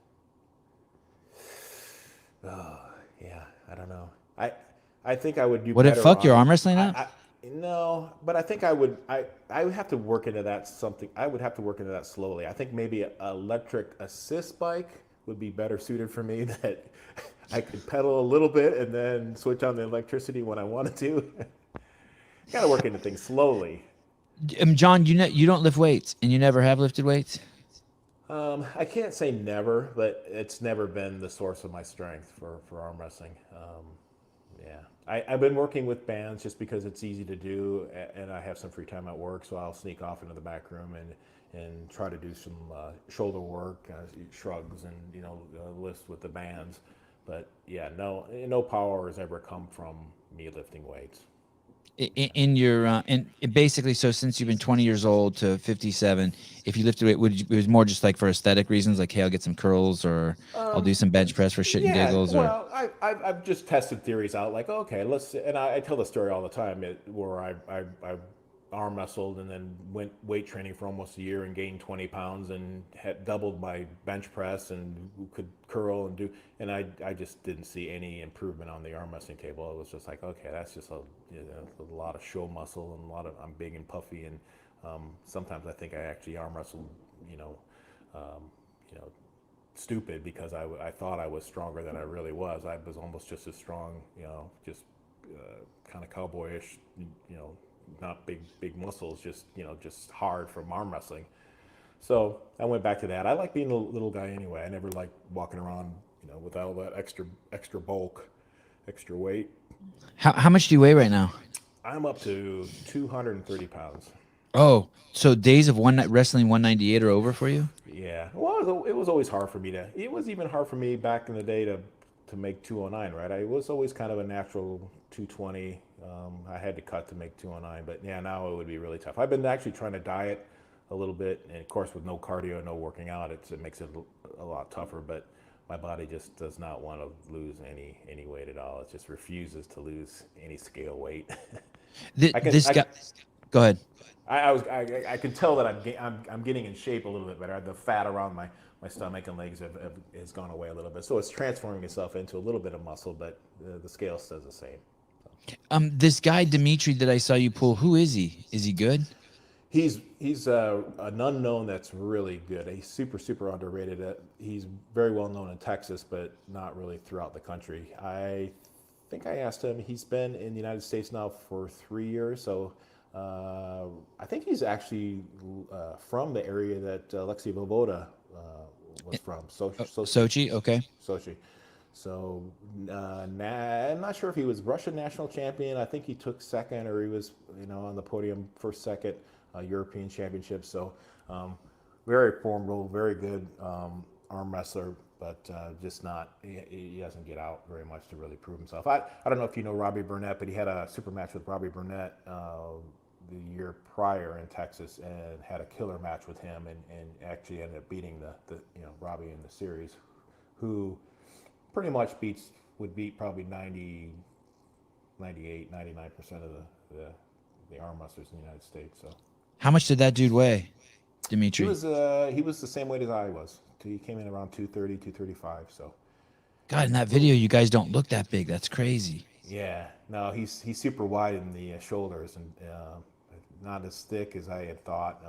Oh, yeah. I don't know. I think I would do. Would it fuck your arm wrestling up? No, but I think I would. I would have to work into that something. I would have to work into that slowly. I think maybe an electric assist bike would be better suited for me. That I could pedal a little bit and then switch on the electricity when I wanted to. Got to work into things slowly. John, you don't lift weights, and you never have lifted weights? I can't say never, but it's never been the source of my strength for arm wrestling. I've been working with bands just because it's easy to do, and I have some free time at work, so I'll sneak off into the back room and try to do some shoulder work, shrugs, and lifts with the bands. But yeah, no power has ever come from me lifting weights. in your and basically, so since you've been 20 years old to 57, if you lifted it, it was more just like for aesthetic reasons, like, hey, I'll get some curls, or I'll do some bench press for shit and Yeah, giggles, or well, I've just tested theories out. Like, okay, let's, and I tell the story all the time where I arm wrestled and then went weight training for almost a year and gained 20 pounds and had doubled my bench press and could curl and do, and I just didn't see any improvement on the arm wrestling table. It was just like, okay, that's just a lot of show muscle and a lot of, I'm big and puffy, and sometimes I think I actually arm wrestled, you know, um, you know, stupid because I thought I was stronger than I really was. I was almost just as strong, you know, just kind of cowboyish, you know, not big muscles, just, you know, just hard from arm wrestling. So I went back to that. I like being a little guy anyway. I never liked walking around, you know, with all that extra bulk, extra weight. how much do you weigh right now? I'm up to 230 pounds. Oh, so days of one night wrestling 198 are over for you? Yeah. Well, it was always hard for me to. It was even hard for me back in the day to make 209. Right. I was always kind of a natural 220. I had to cut to make 209, but yeah, now it would be really tough. I've been actually trying to diet a little bit, and of course, with no cardio, no working out, it makes it a lot tougher. But my body just does not want to lose any weight at all. It just refuses to lose any scale weight. I can. This guy, go ahead. I can tell that I'm getting in shape a little bit better. The fat around my stomach and legs has gone away a little bit, so it's transforming itself into a little bit of muscle, but the scale stays the same. This guy Dimitri that I saw you pull, who is he? Is he good? He's an unknown that's really good. He's super underrated. He's very well known in Texas, but not really throughout the country. I think I asked him. He's been in the United States now for 3 years, so I think he's actually from the area that Alexei Vovoda was from. Sochi, okay. Sochi. So I'm not sure if he was Russian national champion. I think he took second, or he was, you know, on the podium for second European championship. So very formidable, very good arm wrestler, but just not. He doesn't get out very much to really prove himself. I don't know if you know Robbie Burnett, but he had a super match with Robbie Burnett the year prior in Texas and had a killer match with him, and actually ended up beating the you know, Robbie in the series, who pretty much would beat probably 90, 98, 99% of the arm wrestlers in the United States. So How much did that dude weigh, Dimitri? he was the same weight as I was. He came in around 230, 235. So God, in that video, you guys don't look that big. That's crazy. yeah, no, he's super wide in the shoulders, and not as thick as I had thought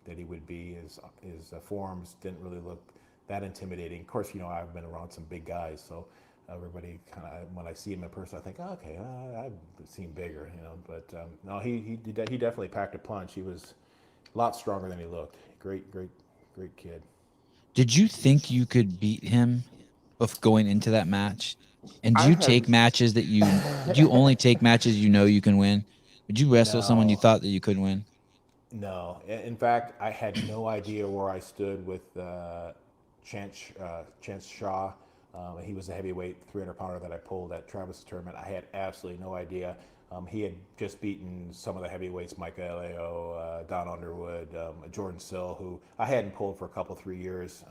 that he would be. His forearms didn't really look that intimidating. Of course, you know, I've been around some big guys, so everybody kind of, when I see him in person, I think, oh, okay, I've seen bigger, you know. But no, he definitely packed a punch. He was a lot stronger than he looked. Great kid. Did you think you could beat him of going into that match? And do I you had take matches that do you only take matches you know you can win? Would you wrestle someone you no. thought that you could win? No, in fact, I had no idea where I stood with Chance Shaw. He was the heavyweight 300-pounder that I pulled at Travis' tournament. I had absolutely no idea. He had just beaten some of the heavyweights, Mike Aleo, Don Underwood, Jordan Sill, who I hadn't pulled for a couple, 3 years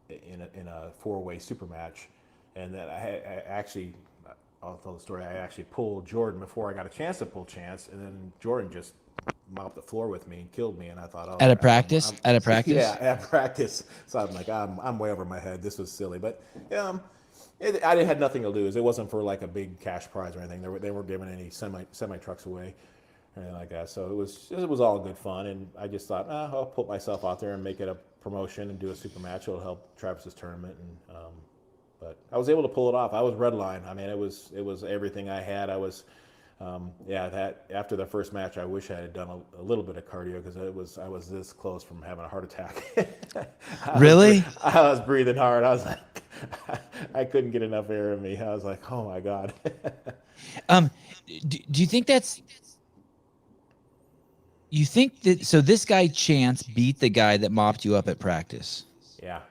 in a four-way super match. And then I'll tell the story. I actually pulled Jordan before I got a chance to pull Chance, and then Jordan just mopped the floor with me and killed me. And I thought, oh, At a practice? At a practice? yeah, at practice. So I'm like, I'm way over my head. This was silly, but I had nothing to lose. It wasn't for like a big cash prize or anything. They weren't giving any semi trucks away or anything like that. So it was all good fun, and I just thought, I'll put myself out there and make it a promotion and do a super match. It'll help Travis's tournament, and but I was able to pull it off. I was redline. I mean, it was everything I had. I was, that after the first match, I wish I had done a little bit of cardio, because I was this close from having a heart attack. Really? I was breathing hard. I was like, I couldn't get enough air in me. I was like, oh my God. Do you think you think that, so this guy Chance beat the guy that mopped you up at practice? Yeah.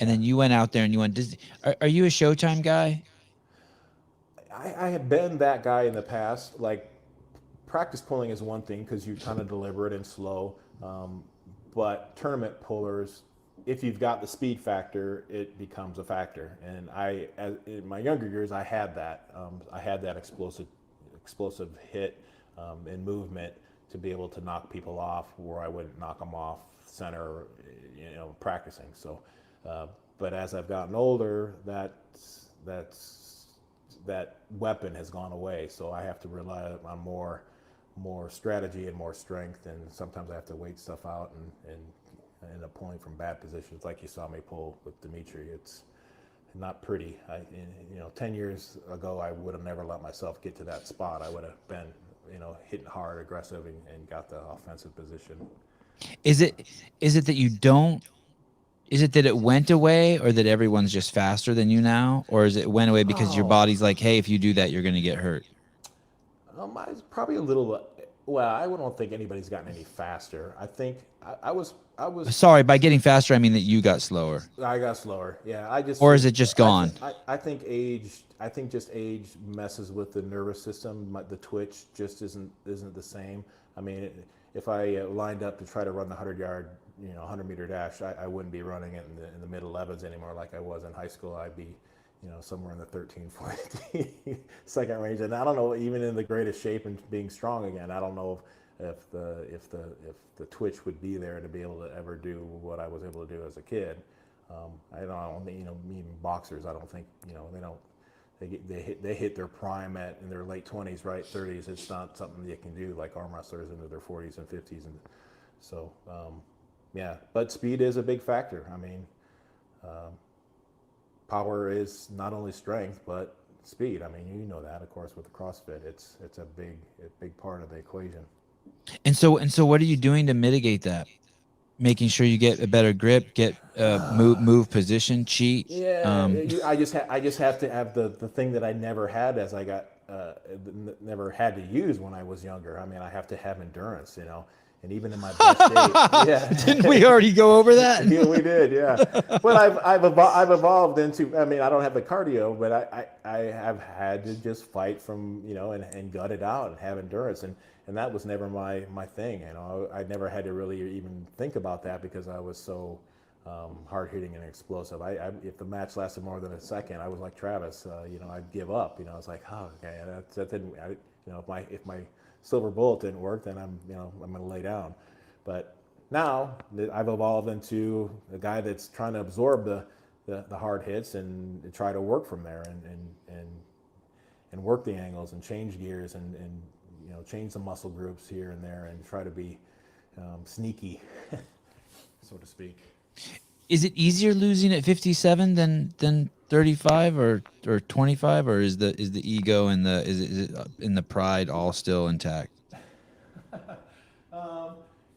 And then you went out there and you went, are you a Showtime guy? I had been that guy in the past, like practice pulling is one thing because you're kind of deliberate and slow. But tournament pullers, if you've got the speed factor, it becomes a factor. And in my younger years, I had that. I had that explosive hit and movement to be able to knock people off where I wouldn't knock them off center, practicing. So, but as I've gotten older, that weapon has gone away. So I have to rely on more strategy and more strength. And sometimes I have to wait stuff out and end up pulling from bad positions, like you saw me pull with Dimitri. It's not pretty. 10 years ago, I would have never let myself get to that spot. I would have been, hitting hard, aggressive, and got the offensive position. Is it that you don't? Is it that it went away, or that everyone's just faster than you now, or is it went away because your body's like, hey, if you do that, you're going to get hurt? It's probably a little. Well, I don't think anybody's gotten any faster. I think I was. Sorry, by getting faster, I mean that you got slower. I got slower. Yeah, Or is it just gone? I think age. I think just age messes with the nervous system. The twitch just isn't the same. I mean, if I lined up to try to run the 100-yard, 100-meter dash, I wouldn't be running it in the mid 11s anymore like I was in high school. I'd be, somewhere in the 13, 14 second range. And I don't know, even in the greatest shape and being strong again, I don't know if the twitch would be there to be able to ever do what I was able to do as a kid. I don't, even boxers, I don't think, they don't. They hit their prime in their late 20s, right, 30s. It's not something they can do like arm wrestlers into their 40s and 50s, and so yeah. But speed is a big factor. I mean, power is not only strength but speed. I mean, that, of course, with the CrossFit, it's a big part of the equation. And so what are you doing to mitigate that? Making sure you get a better grip, get move position, cheat. Yeah, I just have to have the thing that I never had as I got never had to use when I was younger. I mean, I have to have endurance, and even in my best shape. Yeah, didn't we already go over that? Yeah, we did. Yeah, but I've evolved into. I mean, I don't have the cardio, but I have had to just fight from and gut it out and have endurance, and that was never my thing. I never had to really even think about that because I was so hard hitting and explosive. If the match lasted more than a second, I was like Travis. I'd give up. I was like, oh, okay, that didn't. If my silver bullet didn't work, then I'm going to lay down. But now I've evolved into a guy that's trying to absorb the hard hits and try to work from there and work the angles and change gears and change the muscle groups here and there and try to be sneaky, so to speak. Is it easier losing at 57 than 35 or 25, or is the ego and the pride all still intact?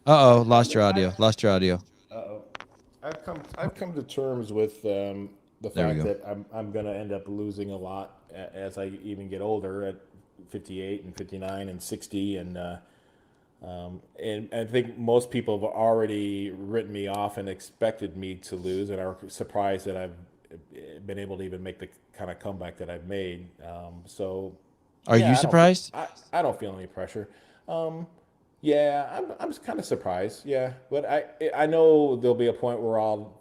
Lost your audio. I've come to terms with the fact that I'm going to end up losing a lot as I even get older at 58 and 59 and 60 and I think most people have already written me off and expected me to lose and are surprised that I've been able to even make the kind of comeback that I've made. Are you surprised? I don't feel any pressure. Yeah, I'm kind of surprised. Yeah, but I know there'll be a point where I'll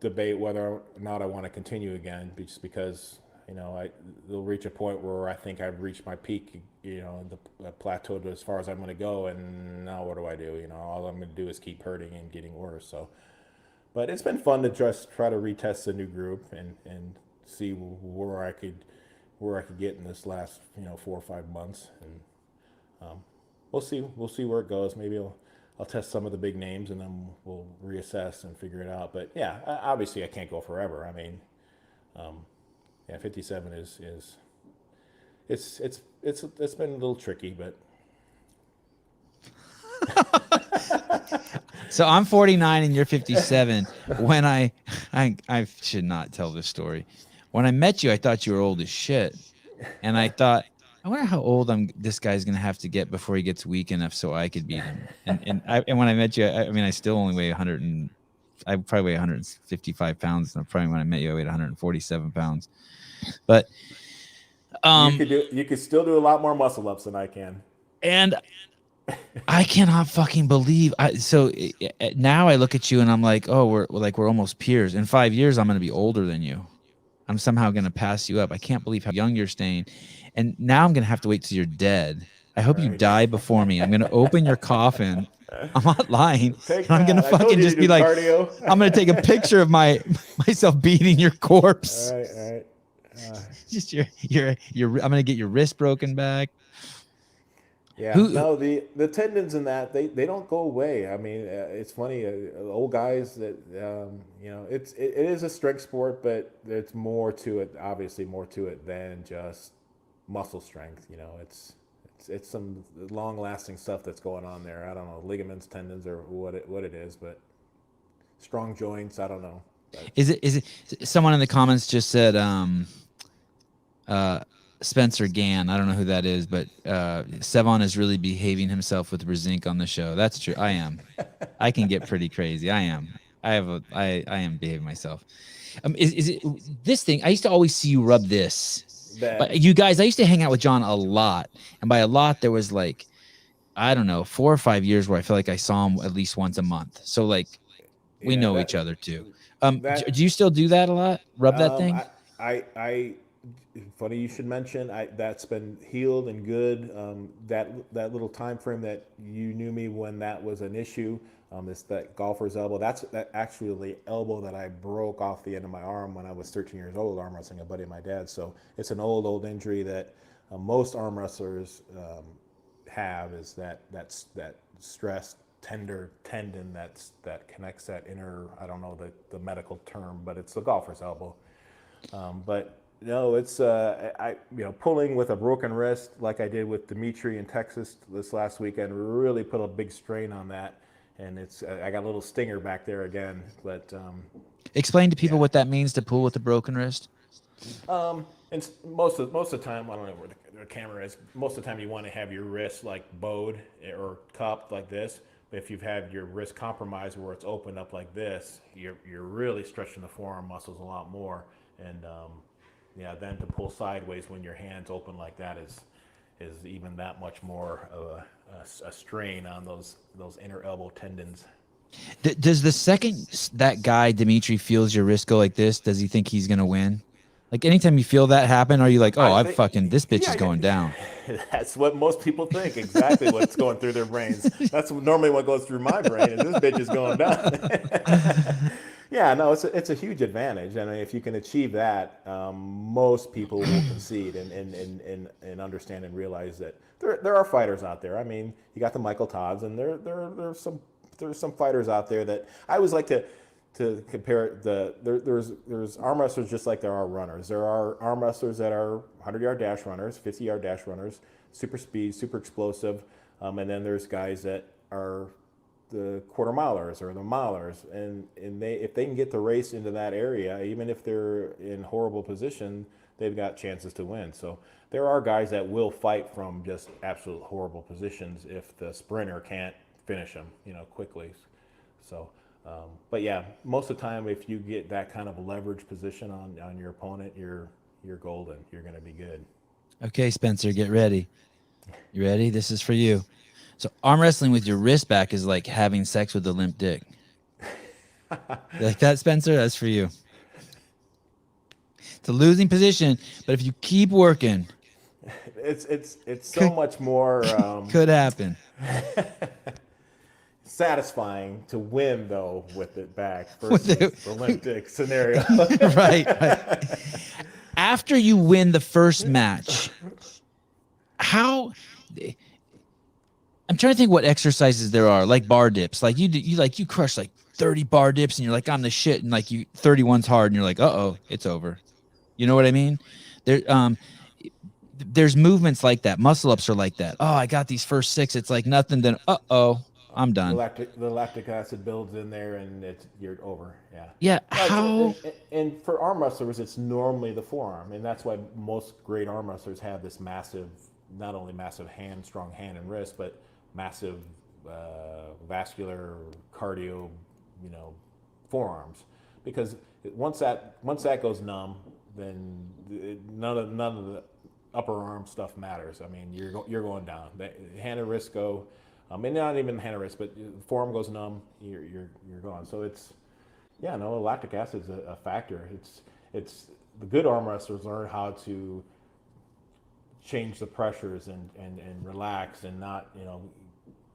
debate whether or not I want to continue again, just because they'll reach a point where I think I've reached my peak, the plateau to as far as I'm going to go, and now what do I do? All I'm going to do is keep hurting and getting worse. So, but it's been fun to just try to retest the new group and see where I could get in this last 4 or 5 months, and we'll see where it goes. Maybe I'll test some of the big names and then we'll reassess and figure it out. But yeah, obviously I can't go forever. I mean, yeah, 57 is it's been a little tricky, but. So I'm 49 and you're 57. When I should not tell this story. When I met you, I thought you were old as shit, and I thought, I wonder how old this guy's gonna have to get before he gets weak enough so I could beat him. And when I met you, I mean, I still only weigh I probably weigh 155 pounds. And probably when I met you, I weighed 147 pounds. But you could still do a lot more muscle ups than I can. And I cannot fucking believe. Now I look at you and I'm like, oh, we're almost peers. In 5 years, I'm going to be older than you. I'm somehow going to pass you up. I can't believe how young you're staying. And now I'm going to have to wait till you're dead. I hope you Right. die before me. I'm going to open your coffin. I'm not lying. Take And I'm going to that. I told fucking you to just do be like, cardio. I'm going to take a picture of myself beating your corpse. All right. Just I'm going to get your wrist broken back. Yeah, Who no, the tendons in that they don't go away. I mean, it's funny, old guys that it is a strength sport, but there's more to it. Obviously, more to it than just muscle strength. It's some long lasting stuff that's going on there. I don't know, ligaments, tendons, or what it is, but strong joints. I don't know. But, is it someone in the comments just said Spencer Gann. I don't know who that is, but Sevan is really behaving himself with Brzenk on the show. That's true. I am. I can get pretty crazy. I am. I am behaving myself. Is it this thing? I used to always see you rub this. But you guys, I used to hang out with John a lot, and by a lot there was like, I don't know, 4 or 5 years where I feel like I saw him at least once a month. So like, we know each other too. Do you still do that a lot? Rub that thing? I funny you should mention. That's been healed and good. That little time frame that you knew me when that was an issue. It's that golfer's elbow. That's actually the elbow that I broke off the end of my arm when I was 13 years old, arm wrestling a buddy of my dad's. So it's an old injury that most arm wrestlers have. Is that stressed tendon that connects that inner. I don't know the medical term, but it's the golfer's elbow. But no, it's pulling with a broken wrist like I did with Dimitri in Texas this last weekend really put a big strain on that, and I got a little stinger back there again. But explain to people what that means to pull with a broken wrist. And most of the time, I don't know where the camera is. Most of the time, you want to have your wrist like bowed or cupped like this. But if you've had your wrist compromised where it's opened up like this, you're really stretching the forearm muscles a lot more. And then to pull sideways when your hand's open like that is even that much more of a strain on those inner elbow tendons. Does the second that guy Dimitri feels your wrist go like this, does he think he's gonna win? Like anytime you feel that happen, are you like, oh, this bitch is going down? That's what most people think. Exactly what's going through their brains. That's normally what goes through my brain. Is this bitch is going down? Yeah, no, it's a huge advantage. I mean, if you can achieve that, most people will concede and understand and realize that there are fighters out there. I mean, you got the Michael Todds, and there's some fighters out there that I always like to compare it. There's arm wrestlers just like there are runners. There are arm wrestlers that are 100-yard dash runners, 50-yard dash runners, super speed, super explosive, and then there's guys that are the quarter milers or the milers, and if they can get the race into that area, even if they're in horrible position, they've got chances to win. So there are guys that will fight from just absolute horrible positions if the sprinter can't finish them, quickly. So, but yeah, most of the time, if you get that kind of leverage position on your opponent, you're golden. You're going to be good. Okay, Spencer, get ready. You ready? This is for you. So arm wrestling with your wrist back is like having sex with a limp dick. You like that, Spencer? That's for you. It's a losing position, but if you keep working, it's so much more could happen. Satisfying to win though with it back versus the limp dick scenario. right. After you win the first match, I'm trying to think what exercises there are, like bar dips. Like you crush like 30 bar dips and you're like, I'm the shit. And like 31's hard and you're like, uh-oh, it's over. You know what I mean? There's movements like that. Muscle ups are like that. Oh, I got these first 6. It's like nothing. Then, uh-oh, I'm done. The lactic acid builds in there and you're over. Yeah. Yeah. How? And for arm wrestlers, it's normally the forearm. And that's why most great arm wrestlers have this massive, not only massive strong hand and wrist, but massive vascular cardio, forearms, because once that goes numb, then none of the upper arm stuff matters. I mean, you're going down. The hand and wrist go, and not even hand and wrist, but the forearm goes numb. You're gone. So it's lactic acid is a factor. It's the good arm wrestlers learn how to change the pressures and relax and not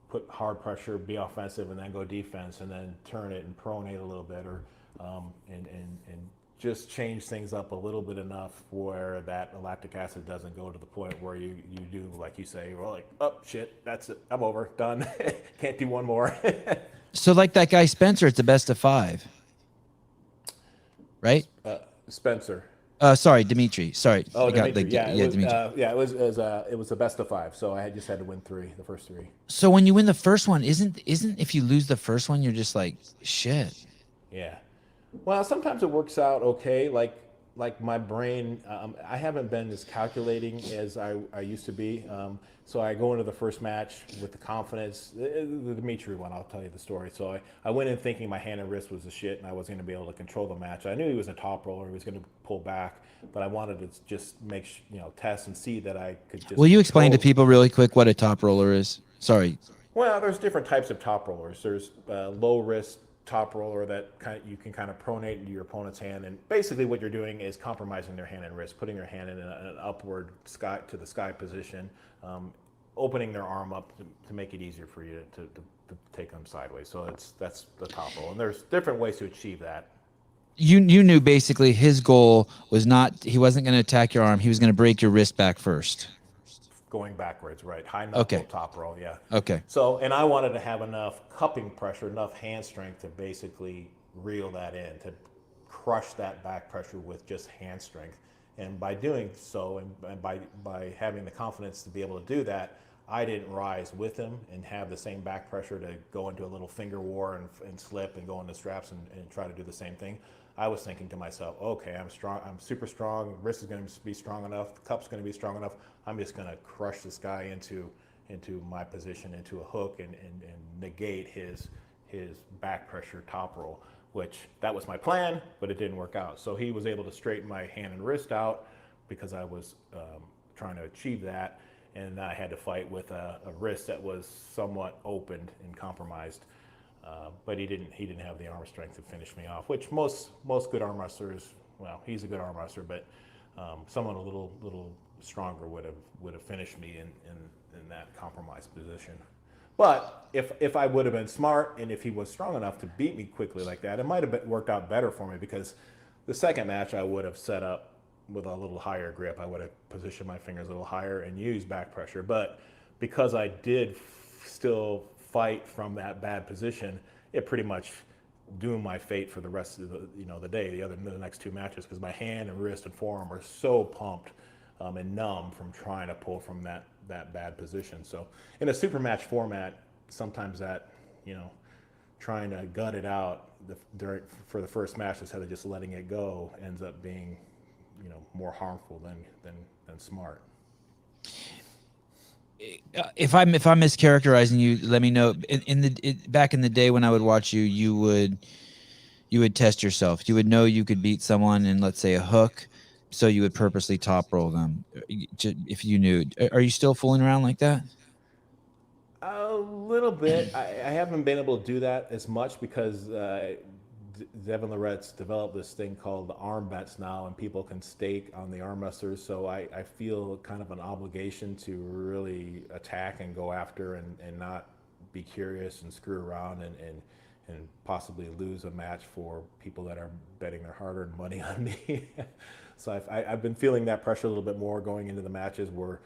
put hard pressure, be offensive, and then go defense, and then turn it and pronate a little bit, or and just change things up a little bit enough where that lactic acid doesn't go to the point where you do, like you say, well, like, oh shit, that's it, I'm over, done, can't do one more. So like that guy Spencer, it's a best of 5, right? Spencer. Sorry, Dimitri. Sorry. Oh, Dimitri. Dimitri. It was a best of 5. So I just had to win the first 3. So when you win the first one, isn't if you lose the first one, you're just like, shit. Yeah. Well, sometimes it works out okay. Like my brain, I haven't been as calculating as I used to be. So I go into the first match with the confidence. The Dimitri one, I'll tell you the story. So I went in thinking my hand and wrist was the shit, and I was going to be able to control the match. I knew he was a top roller. He was going to pull back, but I wanted to just test and see that I could just. Will you explain to people really quick what a top roller is? Sorry. Well, there's different types of top rollers. There's low wrist top roller that you can kind of pronate into your opponent's hand, and basically what you're doing is compromising their hand and wrist, putting their hand in an upward to the sky position, opening their arm up to make it easier for you to take them sideways. So that's the top roll, and there's different ways to achieve that. You knew basically his goal was he wasn't going to attack your arm, he was going to break your wrist back first. Going backwards, right? High knuckle, top roll, yeah. Okay. So, and I wanted to have enough cupping pressure, enough hand strength to basically reel that in, to crush that back pressure with just hand strength. And by doing so, and by having the confidence to be able to do that, I didn't rise with him and have the same back pressure to go into a little finger war and slip and go into straps and try to do the same thing. I was thinking to myself, okay, I'm strong, I'm super strong, wrist is going to be strong enough, the cup's going to be strong enough, I'm just going to crush this guy into my position, into a hook, and negate his back pressure top roll, which that was my plan, but it didn't work out. So he was able to straighten my hand and wrist out because I was trying to achieve that, and I had to fight with a wrist that was somewhat opened and compromised. But he didn't have the arm strength to finish me off, which most good arm wrestlers, well, he's a good arm wrestler, but someone a little stronger would have finished me in that compromised position. But if I would have been smart, and if he was strong enough to beat me quickly like that, it might have worked out better for me, because the second match I would have set up with a little higher grip. I would have positioned my fingers a little higher and used back pressure. But because I did still fight from that bad position, it pretty much doomed my fate for the rest of the day, the next 2 matches, because my hand and wrist and forearm were so pumped and numb from trying to pull from that bad position. So in a super match format, sometimes that trying to gut it out for the first match instead of just letting it go ends up being more harmful than smart. If I'm mischaracterizing you, let me know. Back in the day when I would watch you, you would test yourself. You would know you could beat someone in, let's say, a hook, so you would purposely top roll them if you knew. Are you still fooling around like that? A little bit. I haven't been able to do that as much because Devin Loret's developed this thing called the arm bets now, and people can stake on the arm wrestlers. So I feel kind of an obligation to really attack and go after and not be curious and screw around and possibly lose a match for people that are betting their hard-earned money on me. So I've been feeling that pressure a little bit more going into the matches where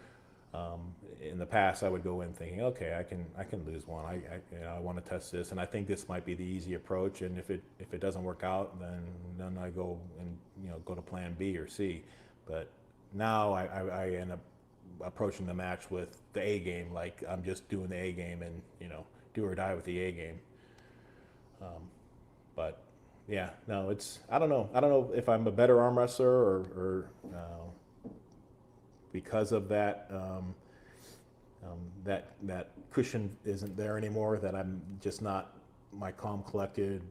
in the past I would go in thinking, okay, I can lose one. I want to test this, and I think this might be the easy approach. And if it doesn't work out, then I go and go to plan B or C. But now I end up approaching the match with the A game, like I'm just doing the A game and do or die with the A game. But yeah, no, I don't know if I'm a better arm wrestler or because of that. That cushion isn't there anymore, that I'm just not my calm, collected,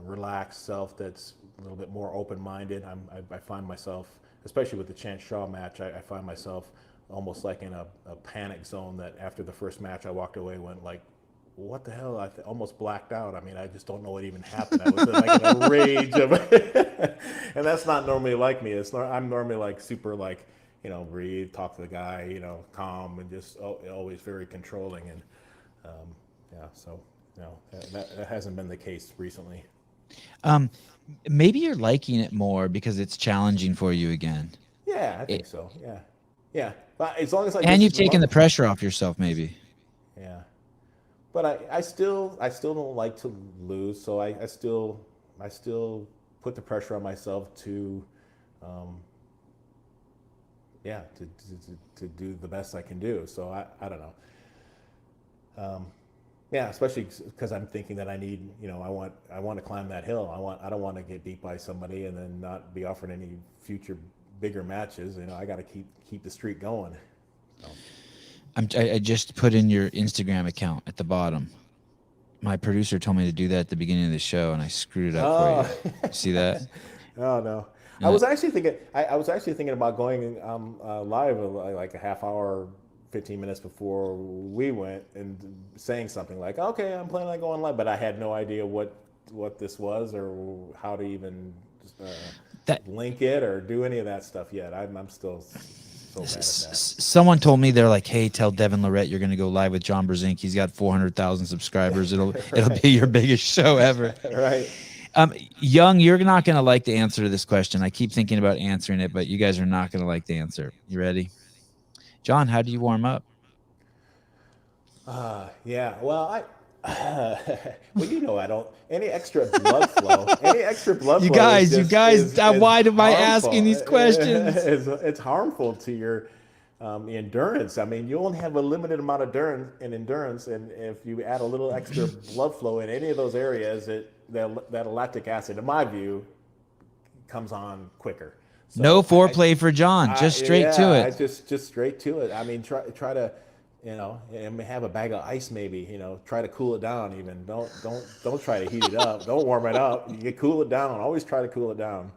relaxed self that's a little bit more open-minded. I find myself, especially with the Chance Shaw match, I find myself almost like in a panic zone that after the first match I walked away, went like, what the hell? I almost blacked out. I mean, I just don't know what even happened. I was in like in a rage of and that's not normally like me. I'm normally like super like, breathe, talk to the guy, calm, and just always very controlling. And so that hasn't been the case recently. Maybe you're liking it more because it's challenging for you again. Yeah, I think so. Yeah. But as long as and you've taken the pressure off yourself, maybe. Yeah. But I still don't like to lose, so I still put the pressure on myself to, to do the best I can do. So I don't know. Especially because I'm thinking that I need, I want to climb that hill. I don't want to get beat by somebody and then not be offered any future bigger matches. I got to keep the streak going. So. I just put in your Instagram account at the bottom. My producer told me to do that at the beginning of the show, and I screwed it up for you. See that? Oh no! Yeah. I was actually thinking about going live like a half hour, 15 minutes before we went and saying something like, "Okay, I'm planning on going live," but I had no idea what this was or how to even link it or do any of that stuff yet. I'm still. So bad at that. Someone told me, they're like, "Hey, tell Devin Lorette you're going to go live with John Brzenk. He's got 400,000 subscribers. It'll be your biggest show ever." Right. Young, you're not going to like the answer to this question. I keep thinking about answering it, but you guys are not going to like the answer. You ready? John, how do you warm up? Yeah. Well, I don't. Any extra blood flow. You guys, why am I asking these questions? It's harmful to your endurance. I mean, you only have a limited amount of endurance, and if you add a little extra blood flow in any of those areas, that lactic acid, in my view, comes on quicker. So no foreplay for John. Just straight to it. Just straight to it. I mean, try to. And have a bag of ice maybe, try to cool it down even. Don't try to heat it up. Don't warm it up. You cool it down. Always try to cool it down.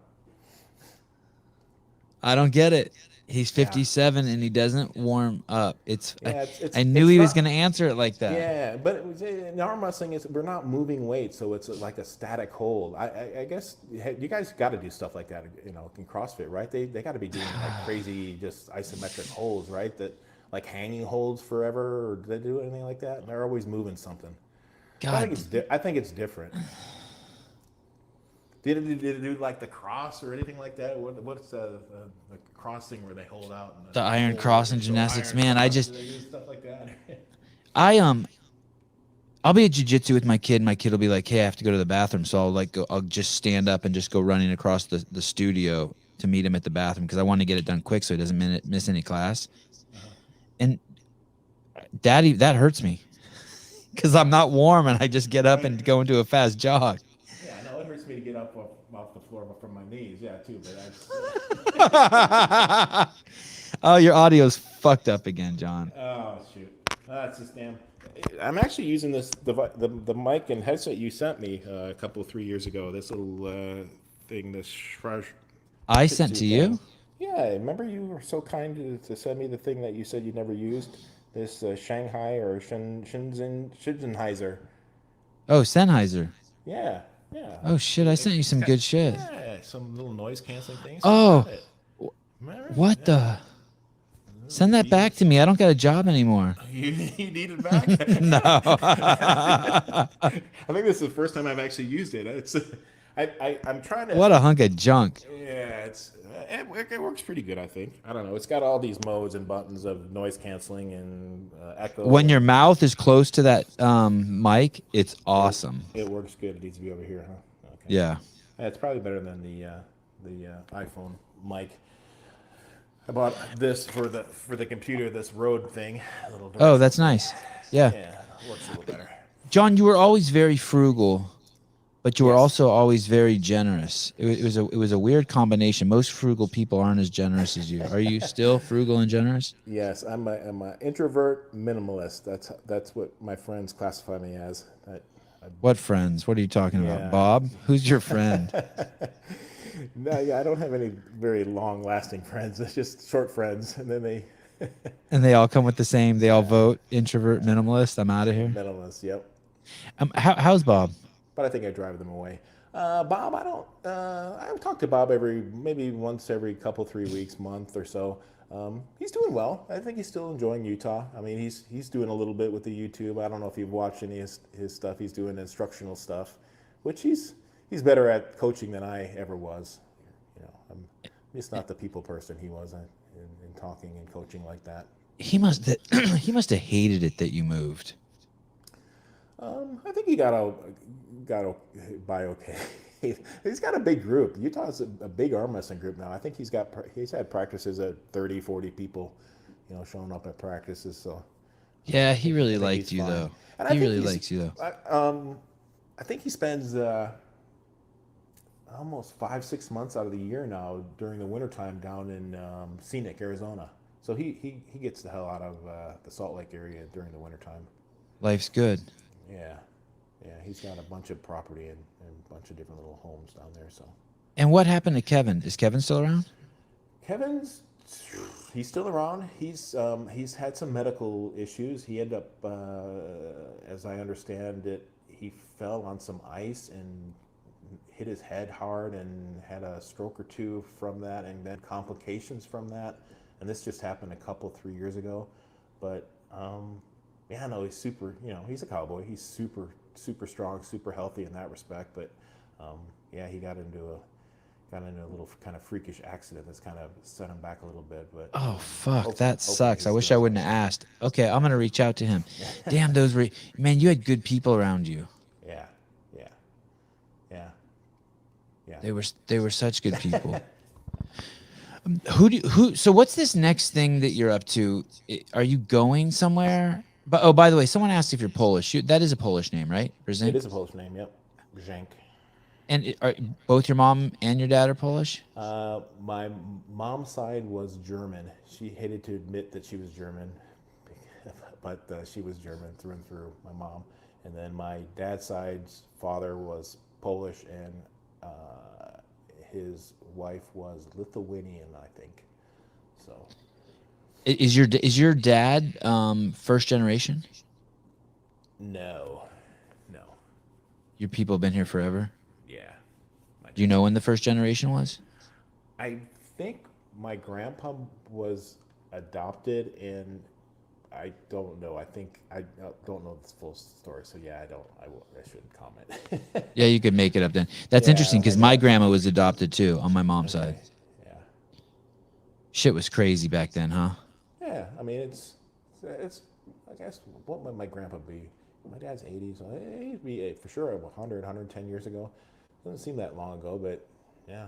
I don't get it. He's 57 and he doesn't warm up. I knew he was going to answer it like that. Yeah, but in arm wrestling, we're not moving weight, so it's like a static hold. I guess you guys got to do stuff like that, in CrossFit, right? They got to be doing like crazy, just isometric holds, right? That like hanging holds forever, or do they do anything like that? They're always moving something. God. I think it's different. Did it do like the cross or anything like that? What's the crossing where they hold out? The iron cross in gymnastics, man. Do they do stuff like that? I'll be at jiu-jitsu with my kid. My kid will be like, "Hey, I have to go to the bathroom," so I'll just stand up and just go running across the studio to meet him at the bathroom because I want to get it done quick so he doesn't miss any class. And Daddy, that hurts me because I'm not warm and I just get up and go into a fast jog. Yeah, no, it hurts me to get up off the floor from my knees. Yeah, too. But oh, your audio's fucked up again, John. Oh shoot, that's just damn. I'm actually using the mic and headset you sent me a 3 years ago. This little thing, I sent to you. Yeah, remember you were so kind to send me the thing that you said you never used? This Shanghai or Sennheiser. Oh, Sennheiser. Yeah. Oh, shit, I sent you some good shit. Yeah, some little noise-canceling things. Oh, what the? Send that back to me. I don't got a job anymore. You need it back? No. I think this is the first time I've actually used it. I'm trying to... What a hunk of junk. Yeah, it works pretty good, I think. I don't know. It's got all these modes and buttons of noise canceling and echo. When your mouth is close to that mic, it's awesome. It works good. It needs to be over here, huh? Okay. Yeah. It's probably better than the iPhone mic. I bought this for the computer, this Rode thing. Oh, that's nice. Yeah. Yeah, it works a little better. John, you were always very frugal, but you were also always very generous. It was a weird combination. Most frugal people aren't as generous as you. Are you still frugal and generous? Yes, I'm an introvert minimalist. That's what my friends classify me as. What friends? What are you talking about? Yeah. Bob? Who's your friend? No, yeah, I don't have any very long-lasting friends. It's just short friends, and then they And they all come with the same. They all vote introvert, minimalist. I'm out of here. minimalist. Yep. How's Bob? But I think I drive them away. Bob, I don't. I talk to Bob maybe once every couple, 3 weeks, month or so. He's doing well. I think he's still enjoying Utah. I mean, he's doing a little bit with the YouTube. I don't know if you've watched any of his stuff. He's doing instructional stuff, which he's better at coaching than I ever was. I'm just not the people person he was in talking and coaching like that. He must he must have hated it that you moved. I think he got by okay. He's got a big group. Utah's a big arm wrestling group now. I think he's had practices at 30, 40 people, showing up at practices. So Yeah, he really I think liked he's you fine. though. And He really likes you though. I think he spends almost 5-6 months out of the year now during the wintertime down in scenic Arizona. So he gets the hell out of the Salt Lake area during the wintertime. Life's good. Yeah. Yeah, he's got a bunch of property and a bunch of different little homes down there. So And what happened to Kevin? Is Kevin still around? He's still around. He's had some medical issues. He ended up, as I understand it, he fell on some ice and hit his head hard and had a stroke or two from that, and then complications from that. And this just happened 3 years ago. But yeah, no, he's super. He's a cowboy. He's super, super strong, super healthy in that respect. But yeah, he got into a little kind of freakish accident that's kind of set him back a little bit. But Oh fuck, that hopefully sucks. I he's wish I doing wouldn't have asked. Okay, I'm gonna reach out to him. Damn, those were man. You had good people around you. Yeah, yeah, yeah, yeah. They were such good people. So what's this next thing that you're up to? Are you going somewhere? But oh, by the way, someone asked if you're Polish. That is a Polish name, right? Brzenk? It is a Polish name. Yep, Brzenk. And are both your mom and your dad are Polish? My mom's side was German. She hated to admit that she was German, but she was German through and through, my mom. And then my dad's side's father was Polish, and his wife was Lithuanian, I think. So Is your dad first generation? no. Your people have been here forever? Yeah. Do you know when the first generation was? I think my grandpa was adopted, and I don't know. I don't know the full story, so yeah, I shouldn't comment. Yeah, you could make it up then. That's Yeah, interesting because my my dad- grandma was adopted too on my mom's side. Yeah. Shit was crazy back then, huh? Yeah, I mean it's I guess what would my grandpa be? My dad's 80, so he'd be for sure 110 years ago. Doesn't seem that long ago, but yeah,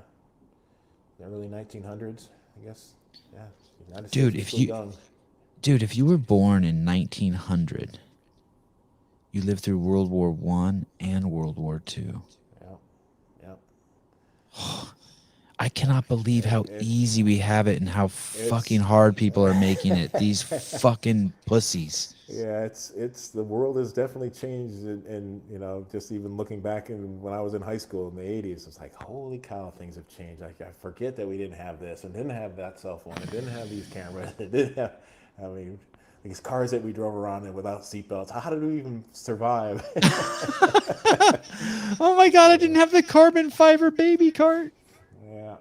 the early 1900s, I guess. Yeah, United Dude, States was if still you- young. Dude, if you were born in 1900, you lived through World War I and World War II. Yeah. I cannot believe how It's- easy we have it and how fucking hard people are making it. These fucking pussies. Yeah, it's the world has definitely changed, and just even looking back when I was in high school in the 80s, it's like holy cow, things have changed. Like I forget that we didn't have this and didn't have that cell phone and didn't have these cameras. It didn't have, I mean, these cars that we drove around in without seatbelts. How did we even survive? Oh my god, I didn't have the carbon fiber baby cart. Yeah.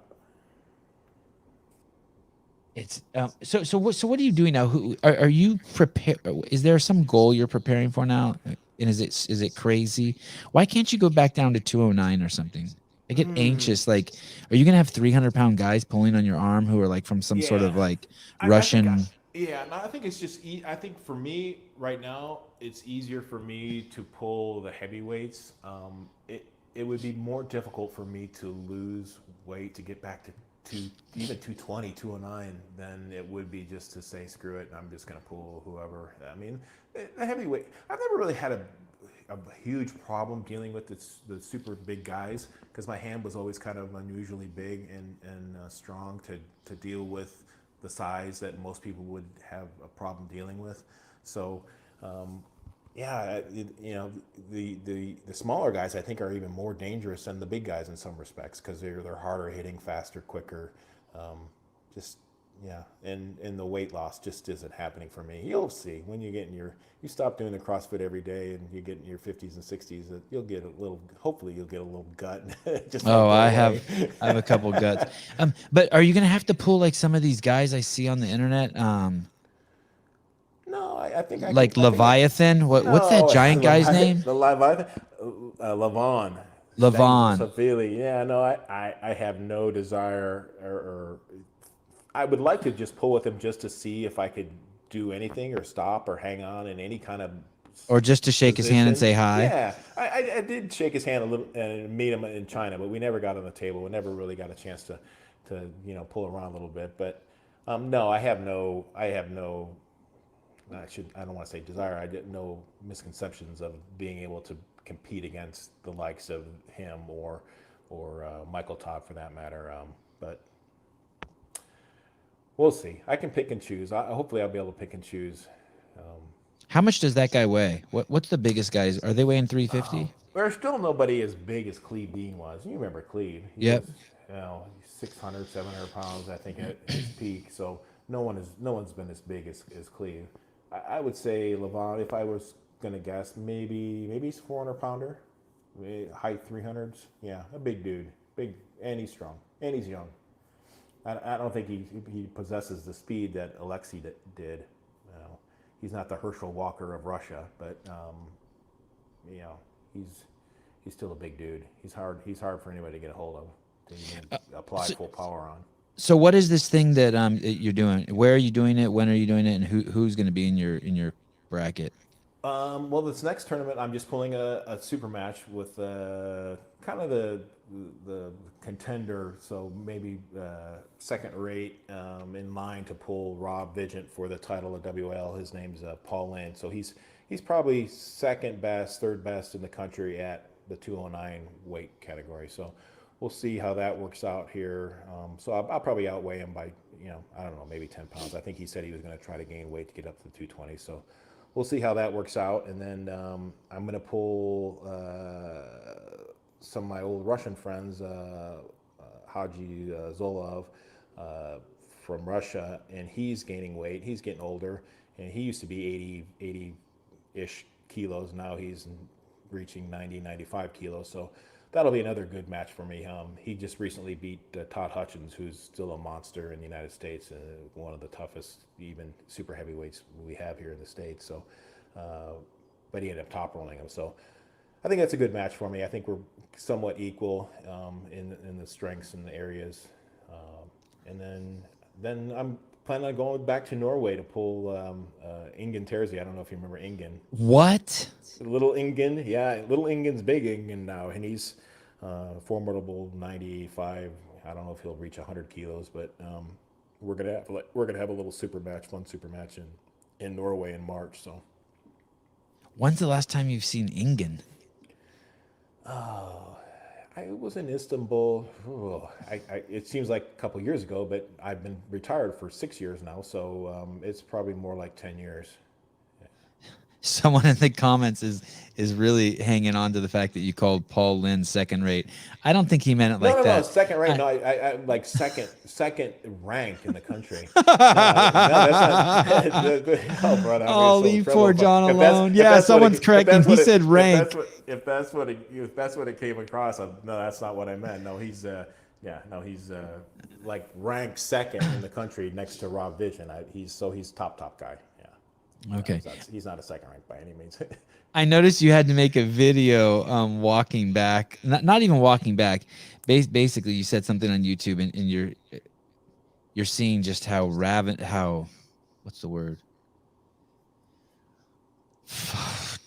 It's so what are you doing now? Who are you prepare? Is there some goal you're preparing for now? And is it crazy? Why can't you go back down to 209 or something? I get anxious. Like, are you gonna have 300-pound guys pulling on your arm who are like from some sort of Yeah. like I Russian? think it's just. I think for me right now, it's easier for me to pull the heavyweights. It would be more difficult for me to lose weight to get back to even 220, 209 than it would be just to say screw it and I'm just going to pull whoever. I mean, the heavyweight. I've never really had a huge problem dealing with the super big guys because my hand was always kind of unusually big and strong to deal with the size that most people would have a problem dealing with. So Yeah, the smaller guys I think are even more dangerous than the big guys in some respects because they're harder hitting, faster, quicker. Um, just yeah, and the weight loss just isn't happening for me. You'll see when you get in you stop doing the CrossFit every day and you get in your 50s and 60s that you'll get a little. Hopefully, you'll get a little gut. Just Oh, might go away. I have a couple guts. But are you gonna have to pull like some of these guys I see on the internet? No, I think I can. Like I think I. Leviathan. What's that No, giant guy's name? The Leviathan, Levon, Levon. Savili. Yeah, no, I have no desire, or I would like to just pull with him just to see if I could do anything or stop or hang on in any kind of Or just to shake his hand and position. say hi. Yeah, I did shake his hand a little and meet him in China, but we never got on the table. We never really got a chance to pull around a little bit. But no, I have no I don't want to say desire. I didn't know misconceptions of being able to compete against the likes of him or Michael Todd for that matter. But we'll see. I can pick and choose. Hopefully, I'll be able to pick and choose. How much does that guy weigh? What's the biggest guys? Are they weighing 350? There's still nobody as big as Cleve Dean was. You remember Cleve? He Yep. was, 600, 700 pounds, I think, at his peak. So no one's been as big as Cleve. I would say Levon, if I was gonna guess, maybe he's 400 pounder, height 300s. Yeah, a big dude, big, and he's strong, and he's young. I don't think he possesses the speed that Alexei did. He's not the Herschel Walker of Russia, but you know, he's still a big dude. He's hard for anybody to get a hold of, to even apply full power on. So what is this thing that you're doing? Where are you doing it? When are you doing it? And who's going to be in your bracket? Well, this next tournament, I'm just pulling a super match with kind of the contender, so maybe second rate in line to pull Rob Vigent for the title of WL. His name's Paul Lynn, so he's probably second best, third best in the country at the 209 weight category. So we'll see how that works out here. So I'll probably outweigh him by I don't know, maybe 10 pounds. I think he said he was going to try to gain weight to get up to the 220. So we'll see how that works out. And then I'm going to pull some of my old Russian friends, Haji Zolov from Russia, and he's gaining weight. He's getting older, and he used to be 80-ish kilos. Now he's reaching 90, 95 kilos. So that'll be another good match for me. He just recently beat Todd Hutchins, who's still a monster in the United States, one of the toughest, even super heavyweights we have here in the States. So, but he ended up top rolling him. So I think that's a good match for me. I think we're somewhat equal in the strengths and the areas. And then I'm planning on going back to Norway to pull Ingen Terzi. I don't know if you remember Ingen. What? Little Ingen, yeah. Little Ingen's big Ingen now, and he's formidable 95. I don't know if he'll reach 100 kilos, but we're gonna have a little fun super match in Norway in March. So, When's the last time you've seen Ingen? I was in Istanbul. It seems like a couple years ago, but I've been retired for 6 years now, so it's probably more like 10 years. Someone in the comments is really hanging on to the fact that you called Paul Lynn second rate. I don't think he meant it like that. No, second rate. No, I like second rank in the country. No, that's not. Oh, brother, Oh, leave poor John alone. Yeah, someone's correcting. He said rank. If that's what it came across, no, that's not what I meant. No, he's like ranked second in the country next to Rob Vision. He's top guy. Yeah. Okay. He's not a second rank by any means. I noticed you had to make a video walking back, not even walking back. Basically, you said something on YouTube, and you're seeing just how what's the word?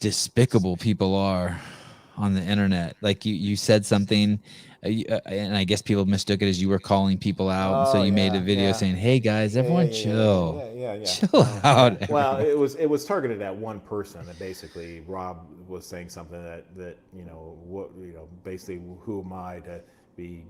Despicable people are on the internet. Like you said something, and I guess people mistook it as you were calling people out. And so you made a video saying, "Hey guys, everyone chill. Chill out." Well, it was targeted at one person. That basically Rob was saying something that basically who am I to be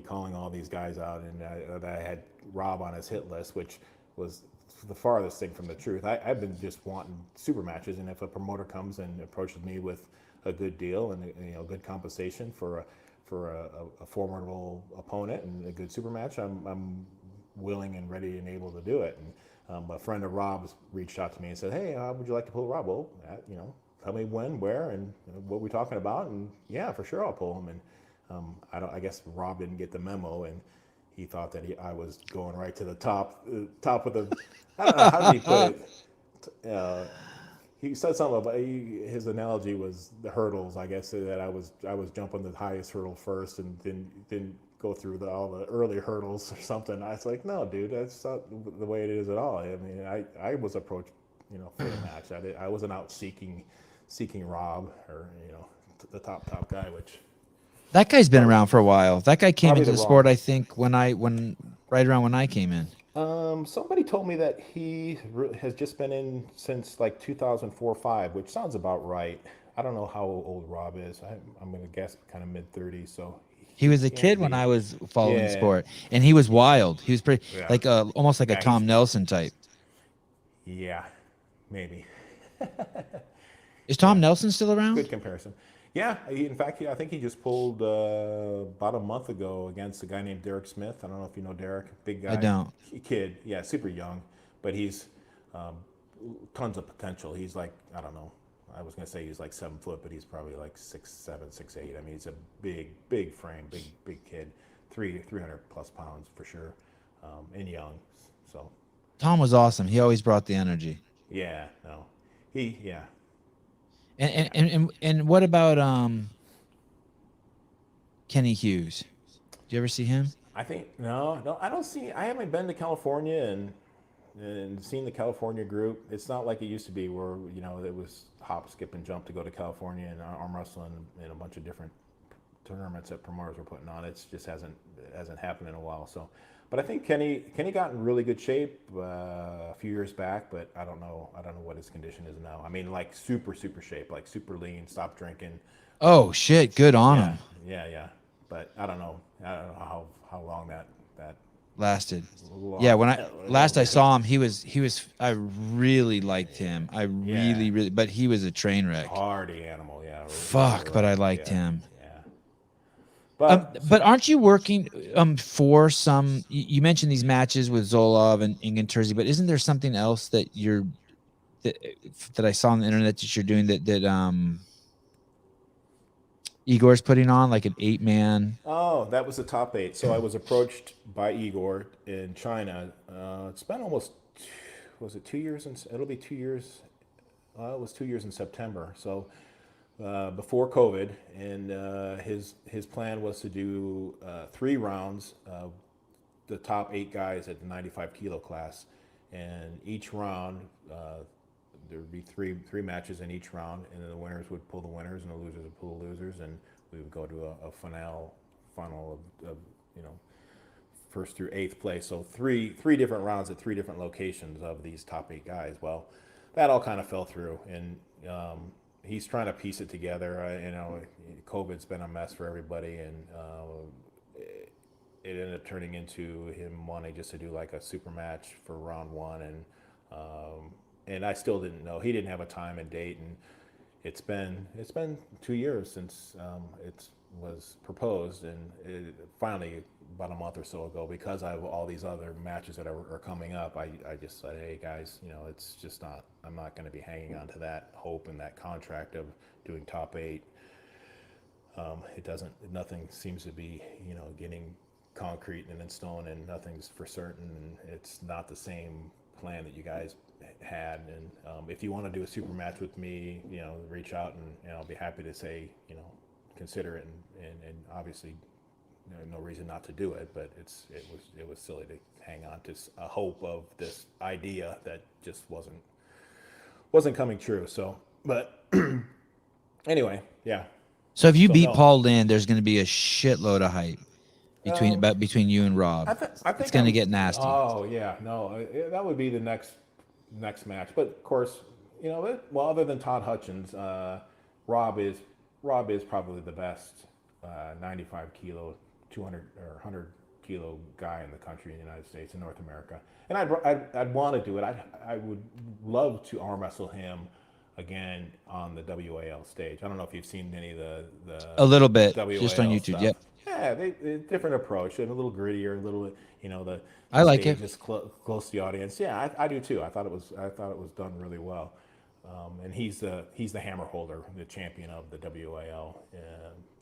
calling all these guys out, and that I had Rob on his hit list, which was the farthest thing from the truth. I've been just wanting super matches, and if a promoter comes and approaches me with a good deal and good compensation for a formidable opponent and a good super match, I'm willing and ready and able to do it. And a friend of Rob's reached out to me and said, "Hey, would you like to pull Rob?" Well, tell me when, where, and what we're talking about, and yeah, for sure I'll pull him. And I guess Rob didn't get the memo, and he thought that I was going right to the top of the. I don't know, how did he put it? He said something about his analogy was the hurdles. I guess that I was jumping the highest hurdle first, and then go through all the early hurdles or something. I was like, no, dude, that's not the way it is at all. I mean, I was approached, for the match. I wasn't out seeking Rob or the top guy, which. That guy's been around for a while. That guy came into the sport, wrong. I think, right around when I came in. Somebody told me that he has just been in since like 2004-05, which sounds about right. I don't know how old Rob is. I'm going to guess kind of mid-30s. So he was a kid when I was following the sport, and he was wild. He was pretty like almost like a Tom Nelson type. Yeah, maybe. Is Tom Nelson still around? Good comparison. Yeah, in fact, I think he just pulled about a month ago against a guy named Derek Smith. I don't know if you know Derek, big guy. I don't. Kid, yeah, super young, but he's tons of potential. He's like, I don't know, I was going to say he's like 7 foot, but he's probably like 6'7", 6'8". I mean, he's a big frame, big kid, 300 plus pounds for sure, and young. So Tom was awesome. He always brought the energy. Yeah, no, yeah. And what about Kenny Hughes? Did you ever see him? I think no, I don't see. I haven't been to California and seen the California group. It's not like it used to be where it was hop, skip, and jump to go to California and arm wrestling and a bunch of different tournaments that promoters were putting on. It just hasn't happened in a while. So, but I think Kenny got in really good shape a few years back, but I don't know what his condition is now. I mean, like super shape, like super lean, stopped drinking. Oh shit, good on him. Yeah. But I don't know how long that lasted. Yeah, when I saw him, he was. I really liked him. I really, but he was a train wreck. Hardy animal, yeah. Fuck, but I liked him. Yeah. But aren't you working for some? You mentioned these matches with Zolov and Inganturzi, but isn't there something else that that I saw on the internet that you're doing that Igor's putting on, like an 8-man? Oh, that was the top 8. So I was approached by Igor in China. It's been almost, was it 2 years? It'll be 2 years. It was 2 years in September. So before COVID, and his plan was to do 3 rounds of the top 8 guys at the 95 kilo class, and each round there would be three matches in each round, and then the winners would pull the winners, and the losers would pull the losers, and we would go to a final of first through 8th place. So three different rounds at 3 different locations of these top 8 guys. Well, that all kind of fell through, and he's trying to piece it together. COVID's been a mess for everybody, and it ended up turning into him wanting just to do like a super match for round 1, and I still didn't know. He didn't have a time and date, and it's been 2 years since it was proposed, and finally about a month or so ago, because I have all these other matches that are coming up, I just said, hey guys, it's just not. I'm not going to be hanging on to that hope and that contract of doing top 8. Nothing seems to be getting concrete and in stone, and nothing's for certain, and it's not the same plan that you guys had. And if you want to do a super match with me, reach out, and I'll be happy to say, consider it, and obviously no reason not to do it, but it was silly to hang on to a hope of this idea that just wasn't coming true. So, but anyway, yeah. So if you beat Paul Lynn, there's going to be a shitload of hype between you and Rob. I think it's going to get nasty. Oh yeah, no, that would be the next match. But of course, other than Todd Hutchins, Rob is probably the best 95 kilo, 200 or 100 kilo guy in the country in the United States, in North America. And I'd want to do it. I would love to arm wrestle him again on the WAL stage. I don't know if you've seen any of the A little bit, WAL just on YouTube. stuff. Yep. Yeah, they different approach and a little grittier, a little, the I like stage it. is close to the audience. Yeah, I do too. I thought it was done really well. And he's the hammer holder, the champion of the WAL,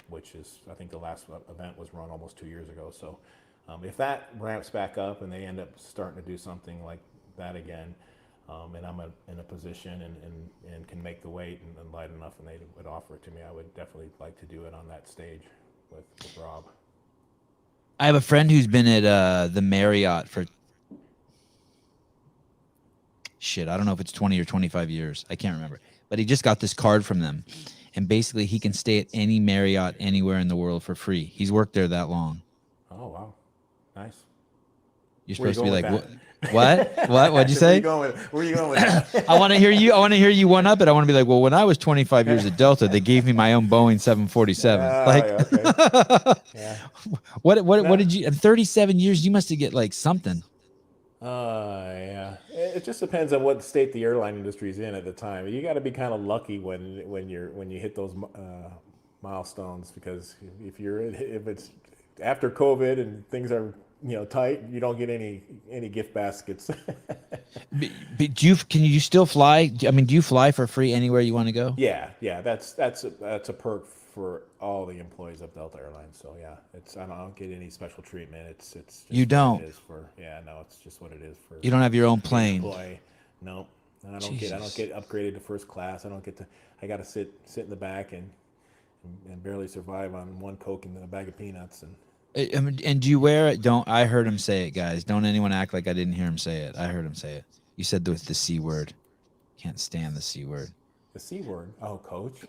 which is, I think the last event was run almost 2 years ago. So if that ramps back up and they end up starting to do something like that again, and I'm in a position and can make the weight and light enough and they would offer it to me, I would definitely like to do it on that stage with Rob. I have a friend who's been at the Marriott for I don't know if it's 20 or 25 years. I can't remember. But he just got this card from them. And basically he can stay at any Marriott anywhere in the world for free. He's worked there that long. Oh, wow. Nice. You're supposed to be like, what? What'd you say? Where are you going with that? I want to hear you one up it. I want to be like, well, when I was 25 years at Delta, they gave me my own Boeing 747. Okay. Yeah. What did you, in 37 years, you must have get like something. Yeah. It just depends on what state the airline industry is in at the time. You got to be kind of lucky when you hit those milestones, because if it's after COVID and things are tight, you don't get any gift baskets. But can you still fly? I mean, do you fly for free anywhere you want to go? Yeah. That's a perk for all the employees of Delta Airlines. So yeah, I don't get any special treatment. It's just you don't. It is for it's just what it is for. You don't have your own plane. Employee. No, I don't get upgraded to first class. I got to sit in the back and barely survive on one Coke and then a bag of peanuts And do you wear it? I heard him say it, guys. Don't anyone act like I didn't hear him say it. I heard him say it. You said the C word. Can't stand the C word. The C word? Oh, Coach?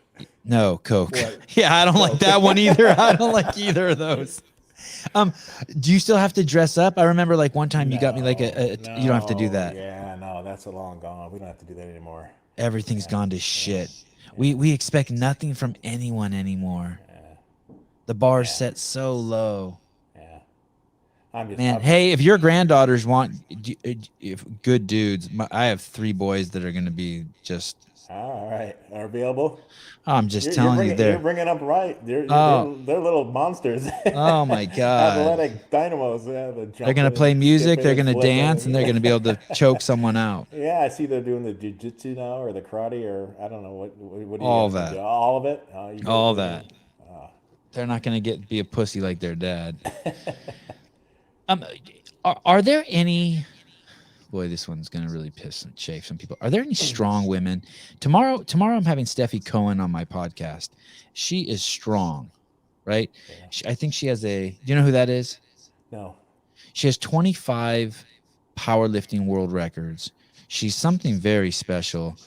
No, Coke. What? Yeah, I don't like that one either. I don't like either of those. Do you still have to dress up? I remember like one time you got me like you don't have to do that. Yeah, no, that's a long gone. We don't have to do that anymore. Everything's gone to shit. Yeah. We expect nothing from anyone anymore. Yeah. The bar's set so low. Yeah. Hey, if your granddaughters if good dudes, I have 3 boys that are going to be just. All right, are available. I'm just telling you, you're bringing up right. They're little monsters. Oh my god! Athletic dynamos. Yeah, they're going to play music. They're going to dance, and they're going to be able to choke someone out. Yeah, I see they're doing the jiu-jitsu now, or the karate, or I don't know what. All that. Do? All of it. All that. They're not going to be a pussy like their dad. Are there any? Boy, this one's going to really piss and chafe some people. Are there any strong women? Tomorrow I'm having Steffi Cohen on my podcast. She is strong, right? Yeah. I think she has do you know who that is? No. She has 25 powerlifting world records. She's something very special.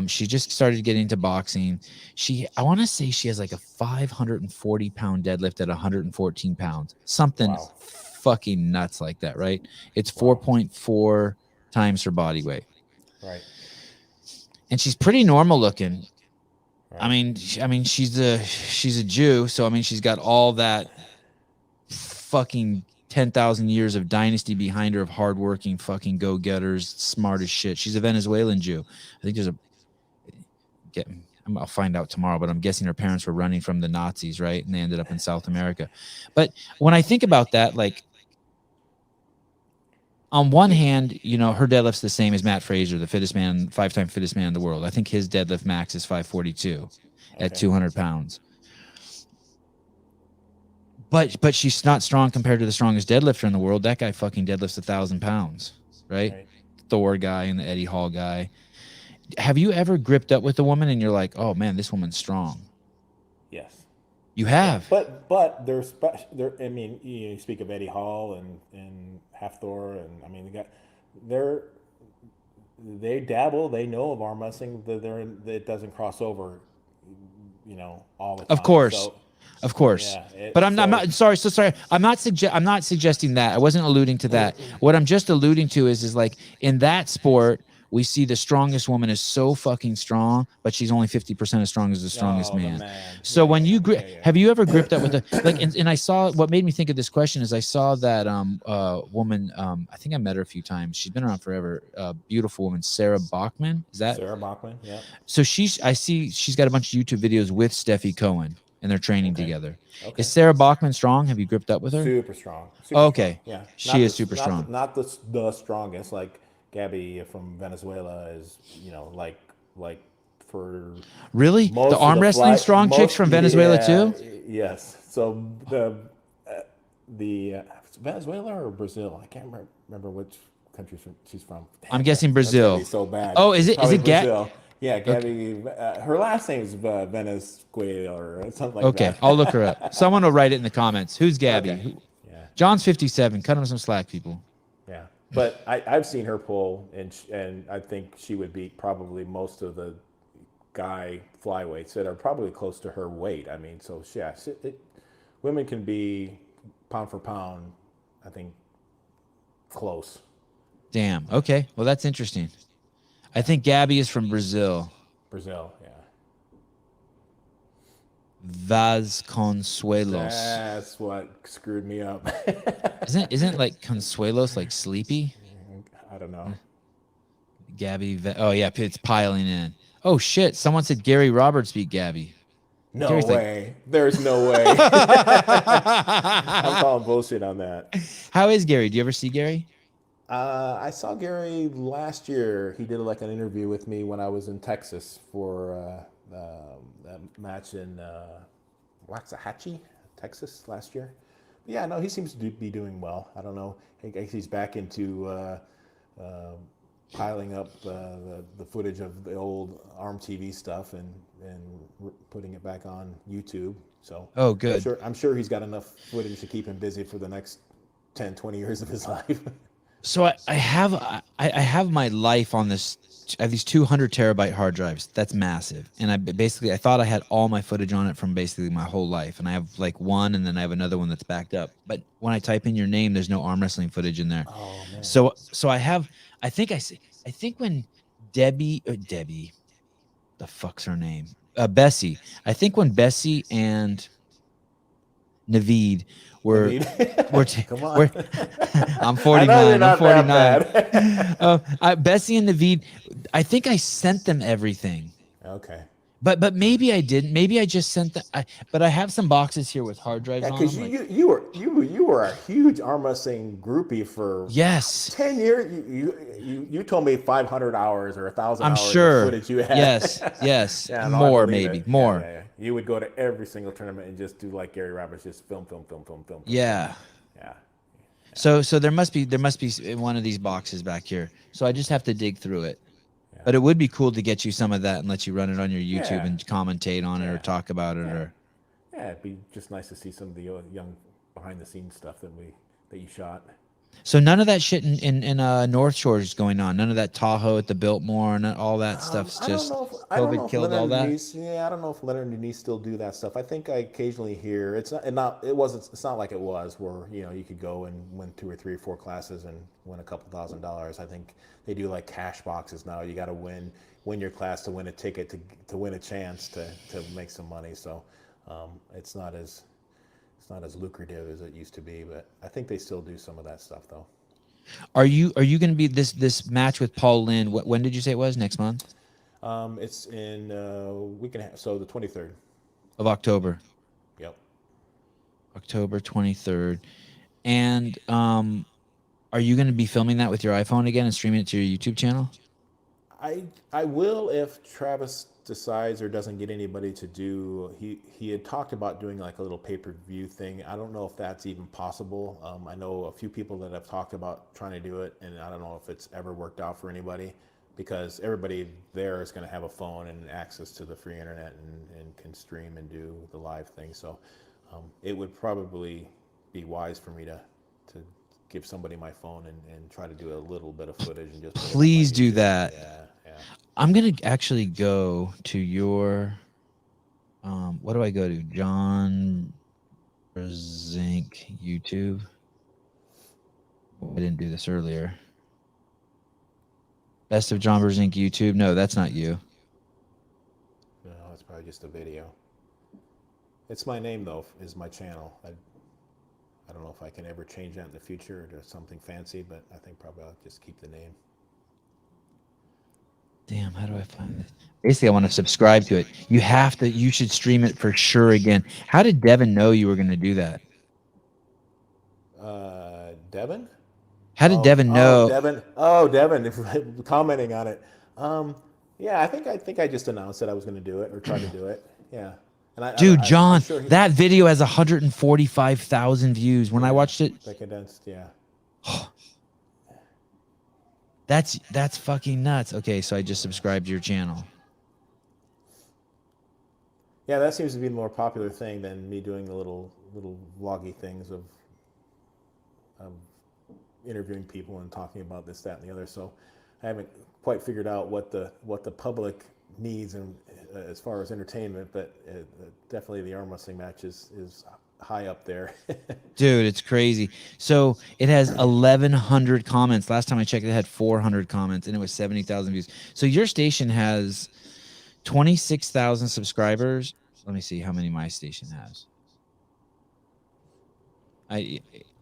She just started getting into boxing. I want to say she has like a 540-pound deadlift at 114 pounds. Something. Wow. Fucking nuts like that, right? It's 4.4 times her body weight. Right. And she's pretty normal looking. Right. I mean, she's a Jew, so I mean, she's got all that fucking 10,000 years of dynasty behind her of hardworking fucking go-getters, smart as shit. She's a Venezuelan Jew. I think I'll find out tomorrow, but I'm guessing her parents were running from the Nazis, right? And they ended up in South America. But when I think about that, like, on one hand, her deadlift's the same as Matt Fraser, the fittest man, 5-time fittest man in the world. I think his deadlift max is 542 at 200 pounds. But she's not strong compared to the strongest deadlifter in the world. That guy fucking deadlifts 1,000 pounds, right? Thor guy and the Eddie Hall guy. Have you ever gripped up with a woman and you're like, oh man, this woman's strong? Yes. You have. But they're special. I mean, you speak of Eddie Hall and Half Thor, and I mean, they dabble. They know of arm wrestling. It doesn't cross over, all the time. Of course. Yeah, but I'm not sorry. So sorry. I'm not suggesting that. I wasn't alluding to that. What I'm just alluding to is like in that sport, we see the strongest woman is so fucking strong, but she's only 50% as strong as the strongest Oh, man. the man. So Yeah, when you yeah. have you ever gripped up with a like? And I saw what made me think of this question is I saw that woman. I think I met her a few times. She's been around forever. Beautiful woman, Sarah Bachman. Is that Sarah Bachman? Yeah. so? I see she's got a bunch of YouTube videos with Steffi Cohen, and they're training together. Okay. Is Sarah Bachman strong? Have you gripped up with her? Super strong. Super Okay. strong. Yeah. She is super strong. Not the strongest. Like Gabby from Venezuela is, like for Really? most The of arm wrestling flight- strong most- chicks from Venezuela yeah, too? Yes. So the Venezuela or Brazil? I can't remember which country she's from. Damn, I'm guessing that's gonna Brazil. be so bad. Oh, is it Probably Gabby? Brazil? Yeah, Gabby. Her last name is Venezuela or something like that. Okay, I'll look her up. Someone will write it in the comments. Who's Gabby? Okay. Yeah. John's 57. Cut him some slack, people. Yeah, but I've seen her pull, and I think she would beat probably most of the guy flyweights that are probably close to her weight. I mean, so yeah, women can be pound for pound, I think, close. Damn. Okay. Well, that's interesting. I think Gabby is from Brazil. Brazil, yeah. Vasconcelos. That's what screwed me up. Isn't like Consuelos like sleepy? I don't know. Gabby. Oh yeah, it's piling in. Oh shit! Someone said Gary Roberts beat Gabby. No Gary's way. There's no way. I'm calling bullshit on that. How is Gary? Do you ever see Gary? I saw Gary last year. He did like an interview with me when I was in Texas for a match in Waxahachie, Texas last year. But yeah, no, he seems to be doing well. I don't know. I guess he's back into piling up the footage of the old ARM TV stuff and putting it back on YouTube. So Oh, good. I'm sure he's got enough footage to keep him busy for the next 10, 20 years of his life. So I have my life on this. I have these 200 terabyte hard drives. That's massive. And I thought I had all my footage on it from basically my whole life. And I have like one, and then I have another one that's backed up. But when I type in your name, there's no arm wrestling footage in there. Oh man. So I think when Debbie, the fuck's her name? Bessie. I think when Bessie and Naveed were Come on. I'm I 49. know you're I'm not 49. that bad. Bessie and Naveed, I think I sent them everything. Okay. But maybe I didn't. Maybe I just sent them. But I have some boxes here with hard drives Yeah, on because them. you were a huge arm wrestling groupie for Yes. 10 years. You told me 500 hours or 1,000 I'm hours sure. of footage you had. Yes. Yeah, no, I More, believe maybe. it. More. Yeah. You would go to every single tournament and just do like Gary Roberts, just film. Yeah. Yeah. So there must be one of these boxes back here. So I just have to dig through it. Yeah. But it would be cool to get you some of that and let you run it on your YouTube Yeah. and commentate on it or Yeah. talk about it Yeah. or. Yeah, it'd be just nice to see some of the young behind the scenes stuff that you shot. So none of that shit in North Shore is going on. None of that Tahoe at the Biltmore and all that stuff's just COVID killed all that. I don't know if Leonard and Denise still do that stuff. I think I occasionally hear it's not like it was where you could go and win 2 or 3 or 4 classes and win a couple $1,000s. I think they do like cash boxes now. You got to win your class to win a ticket to win a chance to make some money. So it's not as lucrative as it used to be, but I think they still do some of that stuff though. Are you going to be this match with Paul Lynn? When did you say it was? Next month? It's in a week and a half, so the 23rd of October. Yep. October 23rd. And are you going to be filming that with your iPhone again and streaming it to your YouTube channel? I will if Travis decides or doesn't get anybody to do. He had talked about doing like a little pay-per-view thing. I don't know if that's even possible. I know a few people that have talked about trying to do it, and I don't know if it's ever worked out for anybody because everybody there is going to have a phone and access to the free internet and can stream and do the live thing. So it would probably be wise for me to give somebody my phone and try to do a little bit of footage and just please do that. Yeah. I'm going to actually go to your, what do I go to? John Brzenk YouTube. I didn't do this earlier. Best of John Brzenk YouTube. No, that's not you. No, it's probably just a video. It's my name though. Is my channel. I don't know if I can ever change that in the future to something fancy, but I think probably I'll just keep the name. Damn, how do I find this? Basically, I want to subscribe to it. You should stream it for sure again. How did Devin know you were going to do that? Devin? How did Devin know? Devin commenting on it. Yeah, I think I just announced that I was going to do it or try to do it. Yeah. And Dude, John, sure that video has 145,000 views. When I watched it, the condensed, yeah. That's fucking nuts. Okay, so I just subscribed to your channel. Yeah, that seems to be the more popular thing than me doing the little vloggy things of interviewing people and talking about this, that, and the other. So I haven't quite figured out what the public needs and as far as entertainment, but definitely the arm wrestling match is high up there. Dude, it's crazy. So it has 1,100 comments. Last time I checked, it had 400 comments, and it was 70,000 views. So your station has 26,000 subscribers. Let me see how many my station has.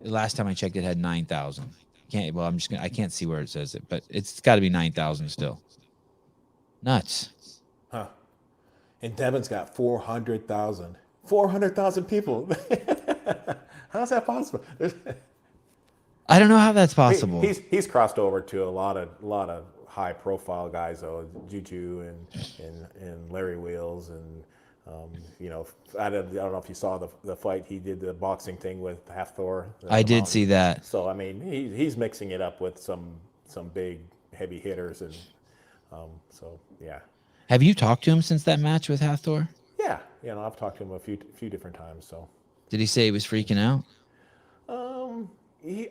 Last time I checked, it had 9,000. I can't see where it says it, but it's got to be 9,000 still. Nuts. Huh. And Devin's got 400,000. 400,000 people. How's that possible? I don't know how that's possible. He's crossed over to a lot of high profile guys though, Juju and Larry Wheels and I don't know if you saw the fight he did, the boxing thing with Hathor. I did see that. So I mean he's mixing it up with some big heavy hitters and so yeah. Have you talked to him since that match with Hathor? Yeah, I've talked to him a few different times. So, did he say he was freaking out?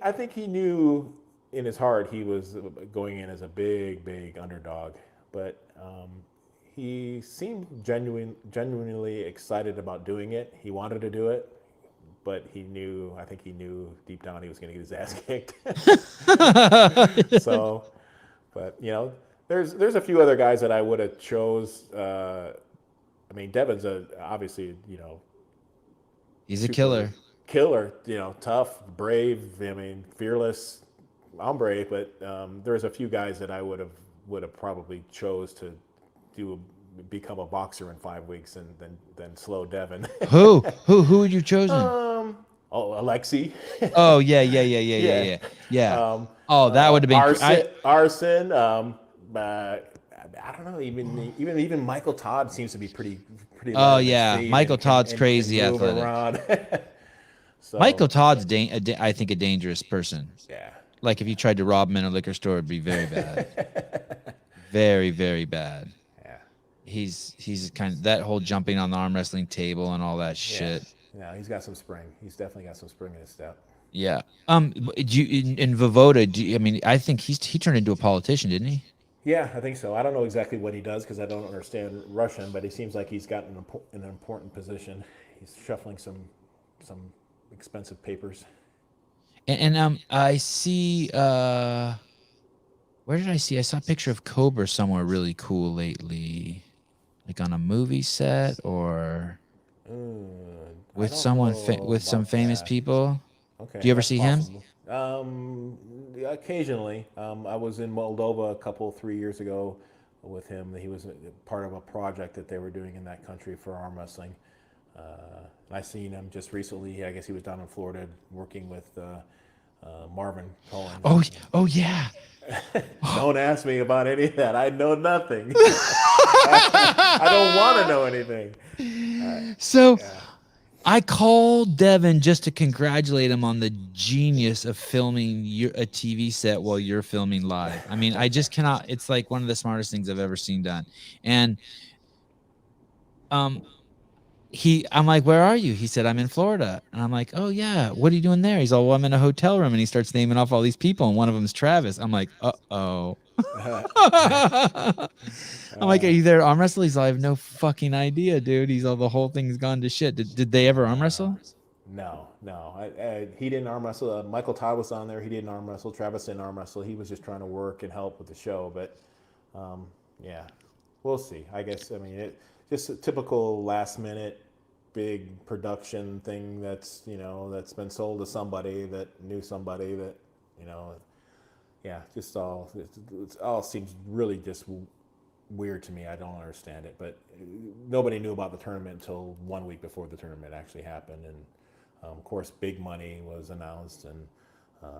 I think he knew in his heart he was going in as a big underdog, but he seemed genuinely excited about doing it. He wanted to do it, but I think he knew deep down he was going to get his ass kicked. So, but there's a few other guys that I would have chose. I mean, Devin's obviously, he's a killer, tough, brave. I mean, fearless. I'm brave, but there's a few guys that I would have probably chose to become a boxer in 5 weeks and then slow Devin. Who would you chosen? Alexi. Oh yeah. That would have been Arson. I don't know. Even Michael Todd seems to be pretty. Oh yeah, Michael Todd's crazy athletic. So, Michael Todd's I think a dangerous person. Yeah. Like if you tried to rob him in a liquor store, it'd be very bad. Very, very bad. Yeah. He's kind of that whole jumping on the arm wrestling table and all that shit. Yeah, he's got some spring. He's definitely got some spring in his step. Yeah. In Vovoda, I think he turned into a politician, didn't he? Yeah, I think so. I don't know exactly what he does because I don't understand Russian, but he seems like he's got an important position. He's shuffling some expensive papers. And I see. Where did I see? I saw a picture of Cobra somewhere really cool lately, like on a movie set or with someone with some famous people. Okay. Do you ever see possible. Him? Occasionally. I was in Moldova 3 years ago with him. He was part of a project that they were doing in that country for arm wrestling. I seen him just recently. I guess he was down in Florida working with Marvin Cohen. Oh yeah. Don't ask me about any of that. I know nothing. I don't want to know anything. I called Devin just to congratulate him on the genius of filming a TV set while you're filming live. I mean, I just cannot. It's like one of the smartest things I've ever seen done. And I'm like, where are you? He said, I'm in Florida. And I'm like, oh yeah, what are you doing there? He's all, well, I'm in a hotel room. And he starts naming off all these people, and one of them is Travis. I'm like, uh-oh. I'm like, are you there to arm wrestle? He's all, I have no fucking idea, dude. He's all, the whole thing's gone to shit. Did they ever arm wrestle? No. He didn't arm wrestle. Michael Todd was on there. He didn't arm wrestle. Travis didn't arm wrestle. He was just trying to work and help with the show. But yeah, we'll see. I guess, I mean, just a typical last minute big production thing that's been sold to somebody that knew somebody that, just it all seems really just weird to me. I don't understand it, but nobody knew about the tournament until 1 week before the tournament actually happened. And of course, big money was announced. And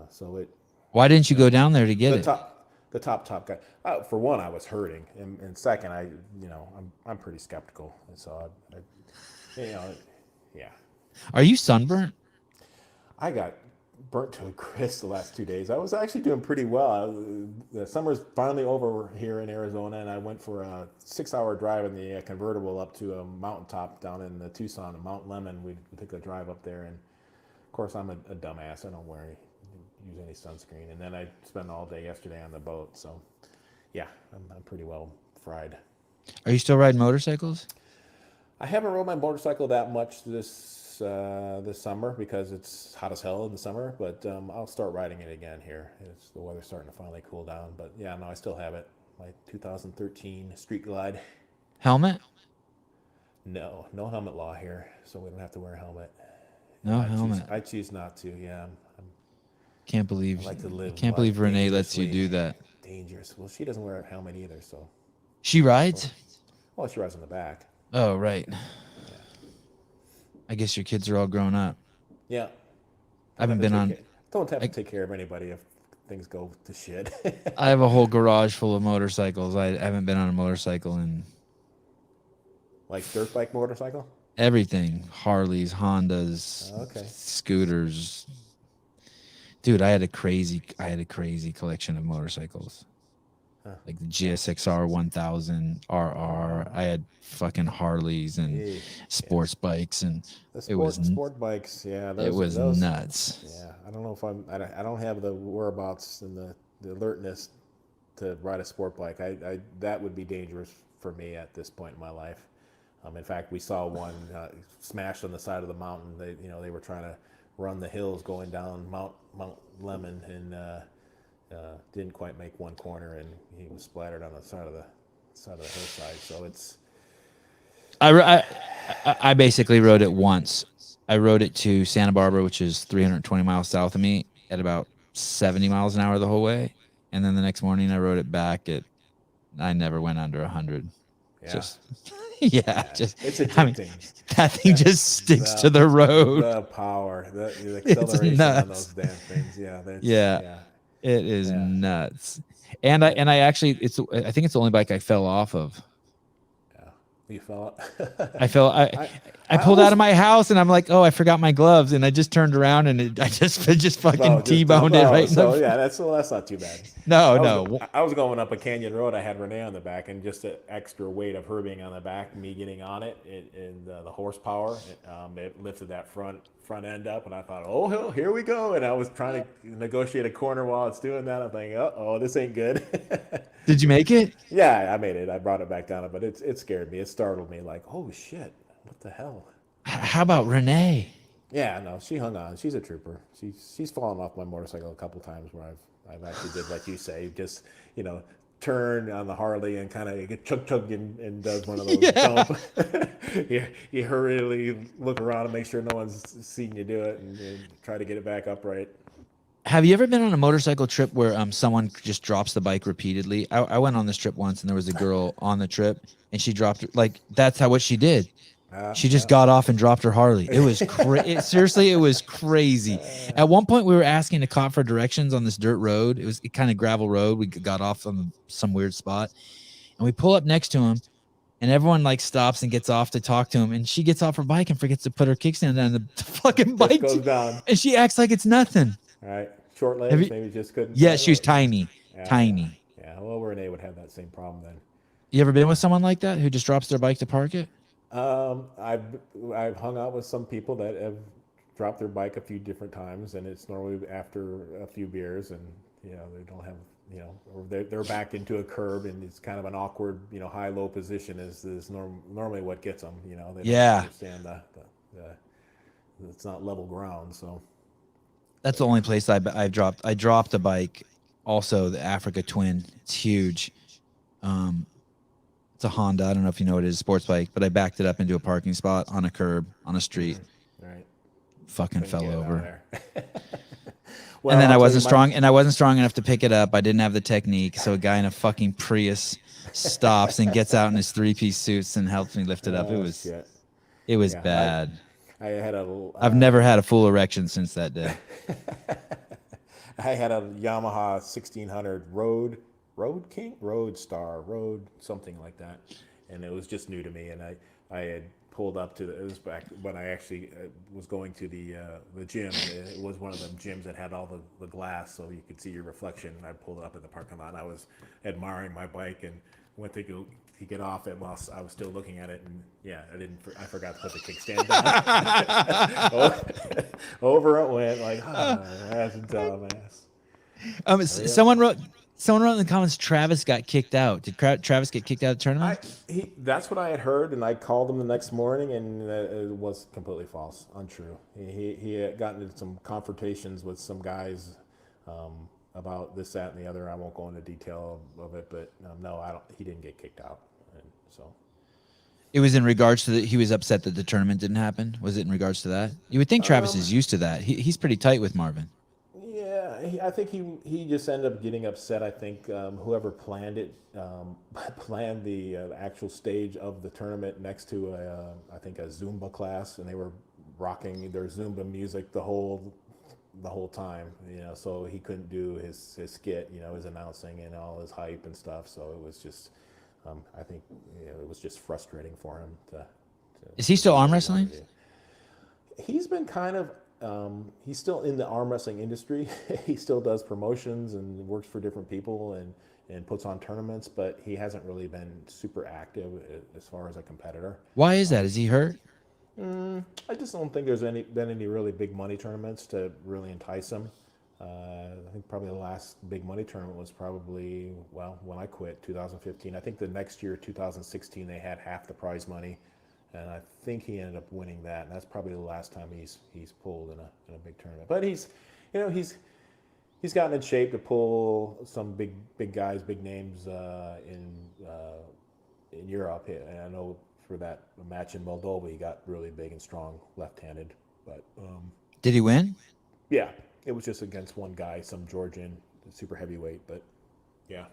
so it, Why didn't you go down there to get it? The top guy. For one, I was hurting, and second, I'm pretty skeptical, and so yeah. Are you sunburnt? I got burnt to a crisp the last 2 days. I was actually doing pretty well. The summer's finally over here in Arizona, and I went for a 6-hour drive in the convertible up to a mountaintop down in Tucson, Mount Lemmon. We took a drive up there, and of course, I'm a dumbass. I don't use any sunscreen, and then I spent all day yesterday on the boat. So, yeah, I'm pretty well fried. Are you still riding motorcycles? I haven't rode my motorcycle that much this summer because it's hot as hell in the summer. But I'll start riding it again here. The weather's starting to finally cool down. But yeah, no, I still have it. My 2013 Street Glide. Helmet? No helmet law here, so we don't have to wear a helmet. No helmet. I choose not to. Yeah, can't believe. I like to live. Can't believe Renee lets you do that. Dangerous. Well, she doesn't wear a helmet either, so. She rides? Well, she rides in the back. Oh, right. Yeah. I guess your kids are all grown up. Yeah. I haven't been on. Don't have to take care of anybody if things go to shit. I have a whole garage full of motorcycles. I haven't been on a motorcycle in. Like dirt bike motorcycle? Everything. Harleys, Hondas, scooters. Dude, I had a crazy collection of motorcycles. Huh. Like the GSXR 1000 RR. I had fucking Harleys and sports bikes, and sport bikes. Yeah, it was nuts. Yeah, I don't know if I don't have the whereabouts and the alertness to ride a sport bike. That would be dangerous for me at this point in my life. In fact, we saw one smashed on the side of the mountain. They were trying to run the hills going down Mount Lemmon, and didn't quite make one corner, and he was splattered on the side of the hillside. So it's. I basically rode it once. I rode it to Santa Barbara, which is 320 miles south of me, at about 70 miles an hour the whole way, and then the next morning I rode it back at. I never went under 100. Yeah. It's addicting. That thing just sticks to the road. The power, the acceleration on those damn things. Yeah. It is nuts. And I actually, I think it's the only bike I fell off of. Yeah, you fell. I pulled out of my house and I'm like, oh, I forgot my gloves, and I just turned around and I just fucking T-boned it right. That's not too bad. No. I was going up a canyon road. I had Renee on the back, and just the extra weight of her being on the back, me getting on it, and the horsepower, it lifted that front end up, and I thought, oh, here we go. And I was trying to negotiate a corner while it's doing that. I'm thinking, oh, this ain't good. Did you make it? Yeah, I made it. I brought it back down, but it scared me. It startled me, like, oh shit, what the hell? How about Renee? Yeah, no, she hung on. She's a trooper. She's fallen off my motorcycle a couple times where I've actually did like you say, just turn on the Harley and kind of get chug and does one of those dump. You hurriedly look around and make sure no one's seen you do it, and try to get it back upright. Have you ever been on a motorcycle trip where someone just drops the bike repeatedly? I went on this trip once, and there was a girl on the trip, and she dropped it. Like, that's what she did. She just got off and dropped her Harley. It was seriously, it was crazy. At one point, we were asking a cop for directions on this dirt road. It was a kind of gravel road. We got off on some weird spot, and we pull up next to him, and everyone like stops and gets off to talk to him. And she gets off her bike and forgets to put her kickstand down the fucking bike. Goes down. And she acts like it's nothing. All right, short legs, maybe just couldn't. Yeah, she was tiny. Yeah, well, Renee would have that same problem then. You ever been with someone like that who just drops their bike to park it? I've hung out with some people that have dropped their bike a few different times, and it's normally after a few beers, and they don't have or they're backed into a curb, and it's kind of an awkward high-low position is normally what gets them. They don't understand it's not level ground. So That's the only place I've dropped. I dropped a bike. Also, the Africa Twin. It's huge. It's a Honda. I don't know if you know what it is, sports bike, but I backed it up into a parking spot on a curb on a street. right, Fucking couldn't fell get it out of over. there. Well, And then I'll I tell wasn't you, strong, and I wasn't strong enough to pick it up. I didn't have the technique, so a guy in a fucking Prius stops and gets out in his 3-piece suits and helps me lift it up. shit. It was Yeah, bad. I had a I've never had a full erection since that day. I had a Yamaha 1600 Road Star, something like that, and it was just new to me. And I had pulled up to it was back when I actually was going to the gym. It was one of them gyms that had all the glass, so you could see your reflection. And I pulled up in the parking lot. And I was admiring my bike and went to go to get off it while I was still looking at it, and yeah, I forgot to put the kickstand down. Over it went like, that's a dumbass. Someone wrote in the comments, Travis got kicked out. Did Travis get kicked out of the tournament? That's what I had heard, and I called him the next morning, and it was completely false, untrue. He had gotten into some confrontations with some guys about this, that, and the other. I won't go into detail of it, but no, I don't. He didn't get kicked out, and so. It was in regards to he was upset that the tournament didn't happen. Was it in regards to that? You would think Travis is used to that. He's pretty tight with Marvin. Yeah, I think he just ended up getting upset. I think whoever planned it planned the actual stage of the tournament next to I think a Zumba class, and they were rocking their Zumba music the whole time. So he couldn't do his skit, his announcing and all his hype and stuff. So it was just, I think it was just frustrating for him to Is he still arm wrestling? He's been kind of. He's still in the arm wrestling industry. He still does promotions and works for different people and puts on tournaments, but he hasn't really been super active as far as a competitor. Why is that? Is he hurt? I just don't think there's been any really big money tournaments to really entice him. I think probably the last big money tournament was probably, when I quit, 2015. I think the next year, 2016, they had half the prize money. And I think he ended up winning that, and that's probably the last time he's pulled in a big tournament. But he's gotten in shape to pull some big guys, big names in Europe. And I know for that match in Moldova, he got really big and strong, left-handed. But did he win? Yeah, it was just against one guy, some Georgian, super heavyweight. But yeah.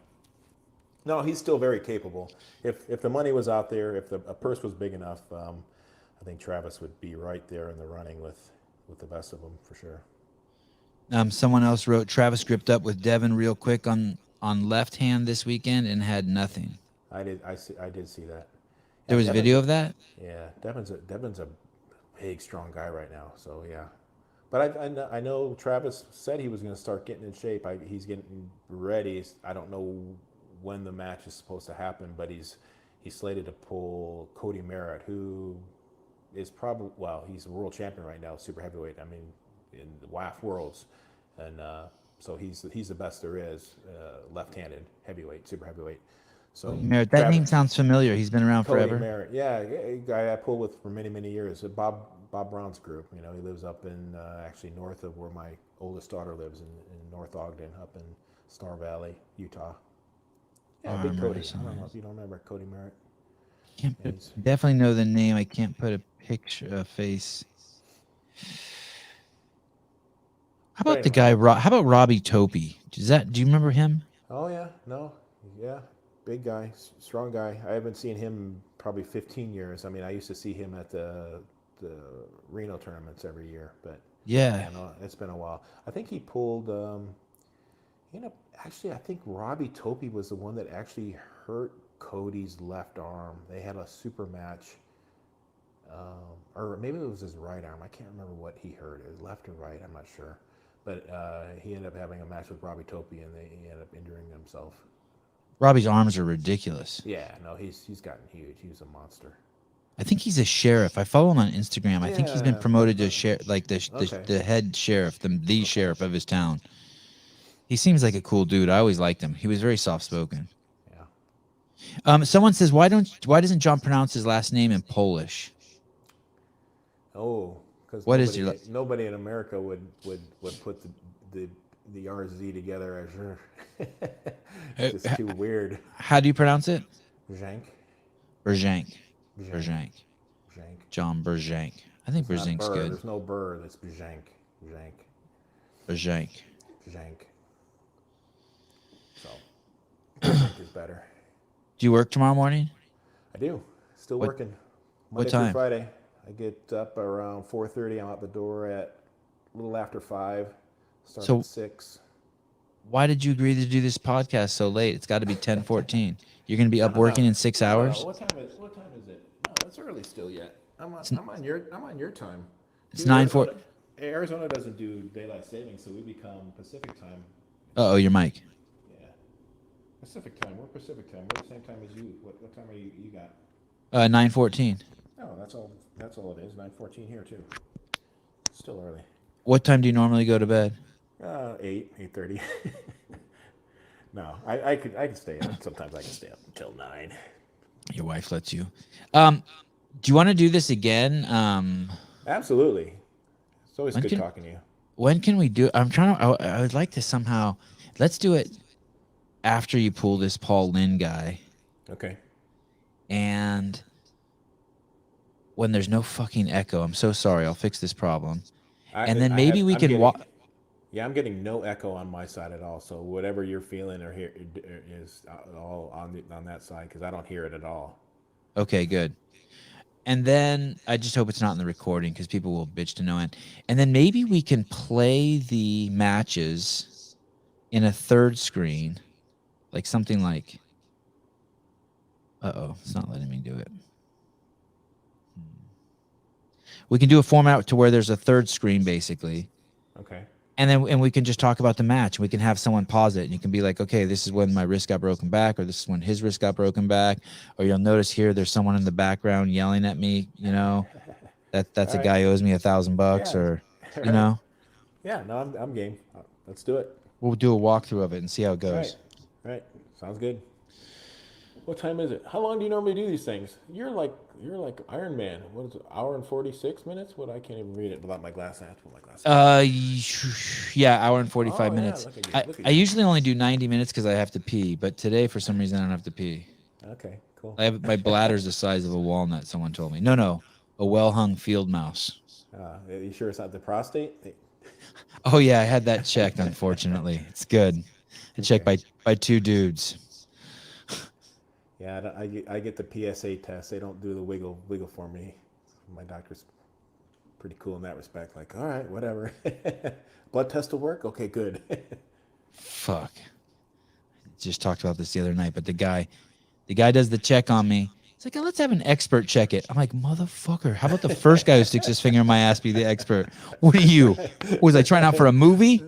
No, he's still very capable. If the money was out there, if a purse was big enough, I think Travis would be right there in the running with the best of them for sure. Someone else wrote, Travis gripped up with Devin real quick on left hand this weekend and had nothing. I did see that. There was video of that? Yeah, Devin's a big, strong guy right now. So yeah, but I know Travis said he was going to start getting in shape. He's getting ready. I don't know when the match is supposed to happen, but he's slated to pull Cody Merritt, who is probably, he's a world champion right now, super heavyweight. I mean, in the WAF worlds, and so he's the best there is, left-handed heavyweight, super heavyweight. So Merritt, that name sounds familiar. He's been around Cody forever. Merritt, yeah, a guy I pulled with for many years. Bob Brown's group. He lives up in actually north of where my oldest daughter lives in North Ogden, up in Star Valley, Utah. Yeah, big Cody. I don't know if you don't remember Cody Merritt. Definitely know the name. I can't put a picture, a face. How about the guy? How about Robbie Topi? Do you remember him? Oh yeah, big guy, strong guy. I haven't seen him in probably 15 years. I mean, I used to see him at the Reno tournaments every year, but yeah, it's been a while. I think he pulled. Actually, I think Robbie Topi was the one that actually hurt Cody's left arm. They had a super match, or maybe it was his right arm. I can't remember what he hurt. It was left or right, I'm not sure. But he ended up having a match with Robbie Topi, and he ended up injuring himself. Robbie's arms are ridiculous. Yeah, no, he's gotten huge. He's a monster. I think he's a sheriff. I follow him on Instagram. I think he's been promoted to sheriff, like the head sheriff, the sheriff of his town. He seems like a cool dude. I always liked him. He was very soft-spoken. Yeah. Someone says, why doesn't John pronounce his last name in Polish? Oh, because What is your? nobody in America would put the RZ together as it's just too weird. How do you pronounce it? Brzenk. Brzenk. Brzenk. Brzenk. Brzenk. John Brzenk. I think Brzenk's good. There's no burr. That's Brzenk. Brzenk. Brzenk. Brzenk. So, Brzenk is better. Do you work tomorrow morning? I do. Still working. What time? Through Friday. I get up around 4:30. I'm out the door at a little after 5. Start at 6. Why did you agree to do this podcast so late? It's got to be 10:14. You're going to be up working in 6 hours? What time is it? No, it's early still yet. I'm on your time. It's 9:40. Arizona doesn't do daylight savings, so we become Pacific time. Oh, your mic. Yeah. Pacific time. We're Pacific time. We're the same time as you. What time are you got? 9:14. Oh, that's all it is. 9:14 here too. Still early. What time do you normally go to bed? 8:30. No, I can stay up. Sometimes I can stay up until 9. Your wife lets you. Do you want to do this again? Absolutely. It's always good talking to you. When can we do it? I would like to somehow. Let's do it after you pull this Paul Lynn guy. Okay. And when there's no fucking echo. I'm so sorry. I'll fix this problem. And then maybe we can walk. Yeah, I'm getting no echo on my side at all. So whatever you're feeling or hear is all on that side, because I don't hear it at all. Okay, good. And then I just hope it's not in the recording, because people will bitch to no end. And then maybe we can play the matches in a third screen, like something like. It's not letting me do it. We can do a format to where there's a third screen, basically. Okay. And we can just talk about the match. We can have someone pause it, and you can be like, okay, this is when my wrist got broken back, or this is when his wrist got broken back, or you'll notice here there's someone in the background yelling at me. You know, that's a guy who owes me $1,000, or you know. Yeah, no, I'm game. Let's do it. We'll do a walkthrough of it and see how it goes. Right. Sounds good. What time is it? How long do you normally do these things? You're like Iron Man. What is it? Hour and 46 minutes? What? I can't even read it without my glasses. I have to put my glasses. Yeah, hour and 45 minutes. Look at I usually only do 90 minutes because I have to pee, but today for some reason I don't have to pee. Okay, cool. My bladder's the size of a walnut. Someone told me. No, a well-hung field mouse. Are you sure it's not the prostate? Oh yeah, I had that checked. Unfortunately, it's good. I checked by 2 dudes. Yeah, I get the PSA test. They don't do the wiggle for me. My doctor's pretty cool in that respect. Like, all right, whatever. Blood test will work? Okay, good. Fuck. Just talked about this the other night, but the guy does the check on me. He's like, let's have an expert check it. I'm like, motherfucker, how about the first guy who sticks his finger in my ass be the expert? What are you? Was I trying out for a movie?